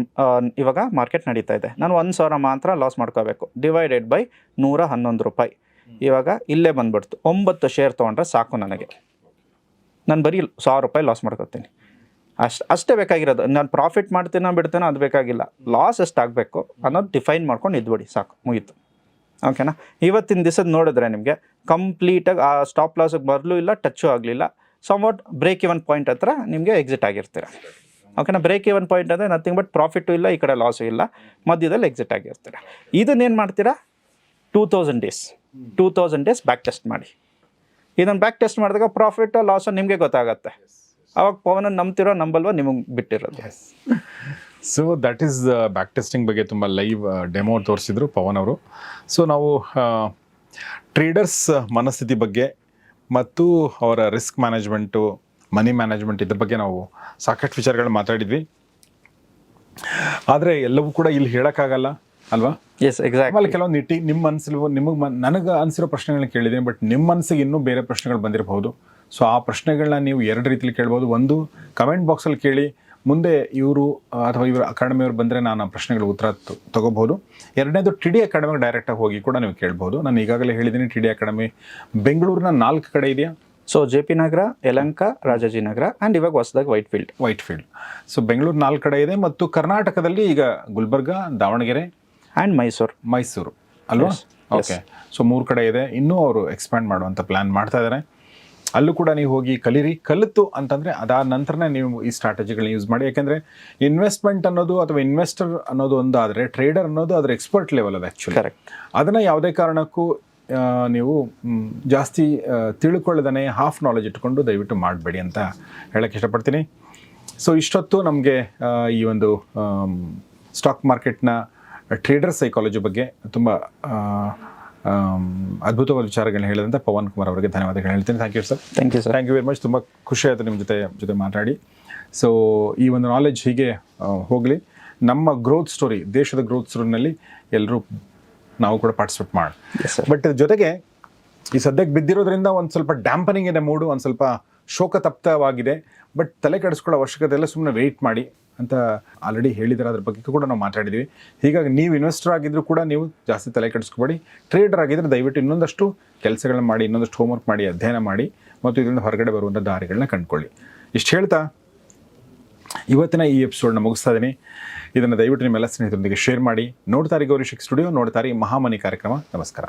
ಇವಾಗ ಮಾರ್ಕೆಟ್ ನಡೀತಾ ಇದೆ, ನಾನು 1,000 ಮಾತ್ರ ಲಾಸ್ ಮಾಡ್ಕೋಬೇಕು, ಡಿವೈಡೆಡ್ ಬೈ 111 ರೂಪಾಯಿ. ಇವಾಗ ಇಲ್ಲೇ ಬಂದುಬಿಡ್ತು, 9 ಶೇರ್ ತೊಗೊಂಡ್ರೆ ಸಾಕು ನನಗೆ. ನಾನು ಬರೀ 1,000 ರೂಪಾಯಿ ಲಾಸ್ ಮಾಡ್ಕೋತೀನಿ. ಅಷ್ಟೇ ಬೇಕಾಗಿರೋದು. ನಾನು ಪ್ರಾಫಿಟ್ ಮಾಡ್ತೀನೋ ಬಿಡ್ತೀನೋ ಅದು ಬೇಕಾಗಿಲ್ಲ, ಲಾಸ್ ಎಷ್ಟಾಗಬೇಕು ಅನ್ನೋದು ಡಿಫೈನ್ ಮಾಡ್ಕೊಂಡು ಇದ್ಬಿಡಿ, ಸಾಕು, ಮುಗೀತು. ಓಕೆನಾ. ಇವತ್ತಿನ ದಿವಸದ ನೋಡಿದ್ರೆ ನಿಮಗೆ ಕಂಪ್ಲೀಟಾಗಿ ಆ ಸ್ಟಾಪ್ ಲಾಸಿಗೆ ಬರಲೂ ಇಲ್ಲ, ಟಚ್ಚು ಆಗಲಿಲ್ಲ. ಸಮ್ವಾಟ್ ಬ್ರೇಕ್ ಇವನ್ ಪಾಯಿಂಟ್ ಹತ್ರ ನಿಮಗೆ ಎಕ್ಸಿಟ್ ಆಗಿರ್ತೀರ. ಓಕೆನಾ. ಬ್ರೇಕ್ ಇವನ್ ಪಾಯಿಂಟ್ ಅಂದರೆ ನಥಿಂಗ್ ಬಟ್ ಪ್ರಾಫಿಟು ಇಲ್ಲ, ಈ ಕಡೆ ಲಾಸು ಇಲ್ಲ, ಮಧ್ಯದಲ್ಲಿ ಎಕ್ಸಿಟ್ ಆಗಿರ್ತೀರ. ಇದನ್ನೇನು ಮಾಡ್ತೀರಾ, 2000 ಡೇಸ್ ಬ್ಯಾಕ್ ಟೆಸ್ಟ್ ಮಾಡಿ. ಇದನ್ನು ಬ್ಯಾಕ್ ಟೆಸ್ಟ್ ಮಾಡಿದಾಗ ಪ್ರಾಫಿಟು ಲಾಸು ನಿಮಗೆ ಗೊತ್ತಾಗತ್ತೆ. ಅವಾಗ ಪವನನ್ನು ನಂಬ್ತಿರೋ ನಂಬಲ್ವ ನಿಮಗೆ ಬಿಟ್ಟಿರೋದು. So that is back testing ಬಗ್ಗೆ ತುಂಬ ಲೈವ್ ಡೆಮೋ ತೋರಿಸಿದ್ರು ಪವನ್ ಅವರು. ಸೊ ನಾವು ಟ್ರೇಡರ್ಸ್ ಮನಸ್ಥಿತಿ ಬಗ್ಗೆ ಮತ್ತು ಅವರ ರಿಸ್ಕ್ ಮ್ಯಾನೇಜ್ಮೆಂಟು, ಮನಿ ಮ್ಯಾನೇಜ್ಮೆಂಟ್, ಇದ್ರ ಬಗ್ಗೆ ನಾವು ಸಾಕಷ್ಟು ವಿಚಾರಗಳು ಮಾತಾಡಿದ್ವಿ. ಆದರೆ ಎಲ್ಲವೂ ಕೂಡ ಇಲ್ಲಿ ಹೇಳೋಕ್ಕಾಗಲ್ಲ ಅಲ್ವಾ. Yes, exact. ಆಮೇಲೆ ಕೆಲವೊಂದು ನಿಮ್ಮ ಮನಸ್ಸಲ್ಲಿ ನನಗೆ ಅನಿಸಿರೋ ಪ್ರಶ್ನೆಗಳನ್ನ ಕೇಳಿದ್ದೀನಿ, ಬಟ್ ನಿಮ್ಮ ಮನಸ್ಸಿಗೆ ಇನ್ನೂ ಬೇರೆ ಪ್ರಶ್ನೆಗಳು ಬಂದಿರಬಹುದು. ಸೊ ಆ ಪ್ರಶ್ನೆಗಳನ್ನ ನೀವು 2 ರೀತಿಲಿ ಕೇಳ್ಬೋದು. ಒಂದು, ಕಮೆಂಟ್ ಬಾಕ್ಸಲ್ಲಿ ಕೇಳಿ, ಮುಂದೆ ಇವರು ಅಥವಾ ಇವರು ಅಕಾಡೆಮಿಯವ್ರು ಬಂದರೆ ನಾನು ಆ ಪ್ರಶ್ನೆಗಳ ಉತ್ತರ ತೊಗೋಬೋದು. 2ನೇದು, TD ಅಕಾಡೆಮಿಗೆ ಡೈರೆಕ್ಟಾಗಿ ಹೋಗಿ ಕೂಡ ನೀವು ಕೇಳ್ಬೋದು. ನಾನು ಈಗಾಗಲೇ ಹೇಳಿದ್ದೀನಿ, TD ಅಕಾಡೆಮಿ ಬೆಂಗಳೂರಿನ 4 ಕಡೆ ಇದೆಯಾ. So JP Nagar, Yelahanka, Rajajinagar and ಇವಾಗ ಹೊಸದಾಗಿ ವೈಟ್ ಫೀಲ್ಡ್. ಸೊ ಬೆಂಗಳೂರು 4 ಕಡೆ ಇದೆ, ಮತ್ತು ಕರ್ನಾಟಕದಲ್ಲಿ ಈಗ ಗುಲ್ಬರ್ಗ, ದಾವಣಗೆರೆ ಆ್ಯಂಡ್ ಮೈಸೂರು ಅಲ್ವಾ. ಓಕೆ. ಸೊ 3 ಕಡೆ ಇದೆ. ಇನ್ನೂ ಅವರು ಎಕ್ಸ್ಪ್ಯಾಂಡ್ ಮಾಡುವಂಥ ಪ್ಲ್ಯಾನ್ ಮಾಡ್ತಾ ಇದ್ದಾರೆ. ಅಲ್ಲೂ ಕೂಡ ನೀವು ಹೋಗಿ ಕಲಿತು ಅಂತಂದರೆ ಅದಾದ ನಂತರನೇ ನೀವು ಈ ಸ್ಟ್ರಾಟಜಿಗಳನ್ನ ಯೂಸ್ ಮಾಡಿ. ಯಾಕೆಂದರೆ ಇನ್ವೆಸ್ಟ್ಮೆಂಟ್ ಅನ್ನೋದು ಅಥವಾ ಇನ್ವೆಸ್ಟರ್ ಅನ್ನೋದು ಒಂದಾದರೆ, ಟ್ರೇಡರ್ ಅನ್ನೋದು ಅದರ ಎಕ್ಸ್ಪರ್ಟ್ ಲೆವೆಲ್ ಅದು ಆ್ಯಕ್ಚುಲಿ. ಕರೆಕ್ಟ್. ಅದನ್ನು ಯಾವುದೇ ಕಾರಣಕ್ಕೂ ನೀವು ಜಾಸ್ತಿ ತಿಳ್ಕೊಳ್ಳೋದನ್ನೇ ಹಾಫ್ ನಾಲೆಜ್ ಇಟ್ಕೊಂಡು ದಯವಿಟ್ಟು ಮಾಡಬೇಡಿ ಅಂತ ಹೇಳೋಕ್ಕೆ ಇಷ್ಟಪಡ್ತೀನಿ. ಸೊ ಇಷ್ಟೊತ್ತು ನಮಗೆ ಈ ಒಂದು ಸ್ಟಾಕ್ ಮಾರ್ಕೆಟ್ನ ಟ್ರೇಡರ್ ಸೈಕಾಲಜಿ ಬಗ್ಗೆ ತುಂಬ ಅದ್ಭುತವಾದ ವಿಚಾರಗಳನ್ನ ಹೇಳಿದಂಥ ಪವನ್ ಕುಮಾರ್ ಅವರಿಗೆ ಧನ್ಯವಾದಗಳು ಹೇಳ್ತೀನಿ. Thank you sir. Thank you sir. Thank you very much. ತುಂಬ ಖುಷಿ ಆಯಿತು ನಿಮ್ಮ ಜೊತೆ ಮಾತಾಡಿ. ಸೊ ಈ ಒಂದು ನಾಲೆಡ್ಜ್ ಹೀಗೆ ಹೋಗಲಿ. ನಮ್ಮ ಗ್ರೋತ್ ಸ್ಟೋರಿ, ದೇಶದ ಗ್ರೋತ್ ಸ್ಟೋರಿನಲ್ಲಿ ಎಲ್ಲರೂ ನಾವು ಕೂಡ ಪಾರ್ಟಿಸಿಪೇಟ್ ಮಾಡಿ. Yes, sir. ಬಟ್ ಜೊತೆಗೆ ಈ ಸದ್ಯಕ್ಕೆ ಬಿದ್ದಿರೋದ್ರಿಂದ ಒಂದು ಸ್ವಲ್ಪ ಡ್ಯಾಂಪನಿಂಗ್ ಇದೆ ಮೂಡು, ಒಂದು ಸ್ವಲ್ಪ ಶೋಕತಪ್ತವಾಗಿದೆ. ಬಟ್ ತಲೆ ಕೆಡಿಸ್ಕೊಳ್ಳೋ ಅವಶ್ಯಕತೆ ಎಲ್ಲ, ಸುಮ್ಮನೆ ವೆಯ್ಟ್ ಮಾಡಿ ಅಂತ ಆಲ್ರೆಡಿ ಹೇಳಿದ್ದಾರೆ. ಅದ್ರ ಬಗ್ಗೆ ಕೂಡ ನಾವು ಮಾತಾಡಿದ್ದೀವಿ. ಹೀಗಾಗಿ ನೀವು ಇನ್ವೆಸ್ಟರ್ ಆಗಿದ್ರು ಕೂಡ ನೀವು ಜಾಸ್ತಿ ತಲೆ ಕೆಡಿಸ್ಕೊಬೇಡಿ. ಟ್ರೇಡರ್ ಆಗಿದ್ದರೆ ದಯವಿಟ್ಟು ಇನ್ನೊಂದಷ್ಟು ಕೆಲಸಗಳನ್ನ ಮಾಡಿ, ಇನ್ನೊಂದಷ್ಟು ಹೋಮ್ವರ್ಕ್ ಮಾಡಿ, ಅಧ್ಯಯನ ಮಾಡಿ ಮತ್ತು ಇದರಿಂದ ಹೊರಗಡೆ ಬರುವಂಥ ದಾರಿಗಳನ್ನ ಕಂಡುಕೊಳ್ಳಿ. ಇಷ್ಟು ಹೇಳ್ತಾ ಇವತ್ತಿನ ಈ ಎಪಿಸೋಡ್ನ ಮುಗಿಸ್ತಾ ಇದ್ದೀನಿ. ಇದನ್ನು ದಯವಿಟ್ಟು ನಿಮ್ಮೆಲ್ಲ ಸ್ನೇಹಿತರೊಂದಿಗೆ ಶೇರ್ ಮಾಡಿ. ನೋಡ್ತಾರೆ ಗೌರಿ ಶೆಟ್ಟಿ ಸ್ಟುಡಿಯೋ, ನೋಡ್ತಾರೆ ಮಹಾಮನಿ ಕಾರ್ಯಕ್ರಮ. ನಮಸ್ಕಾರ.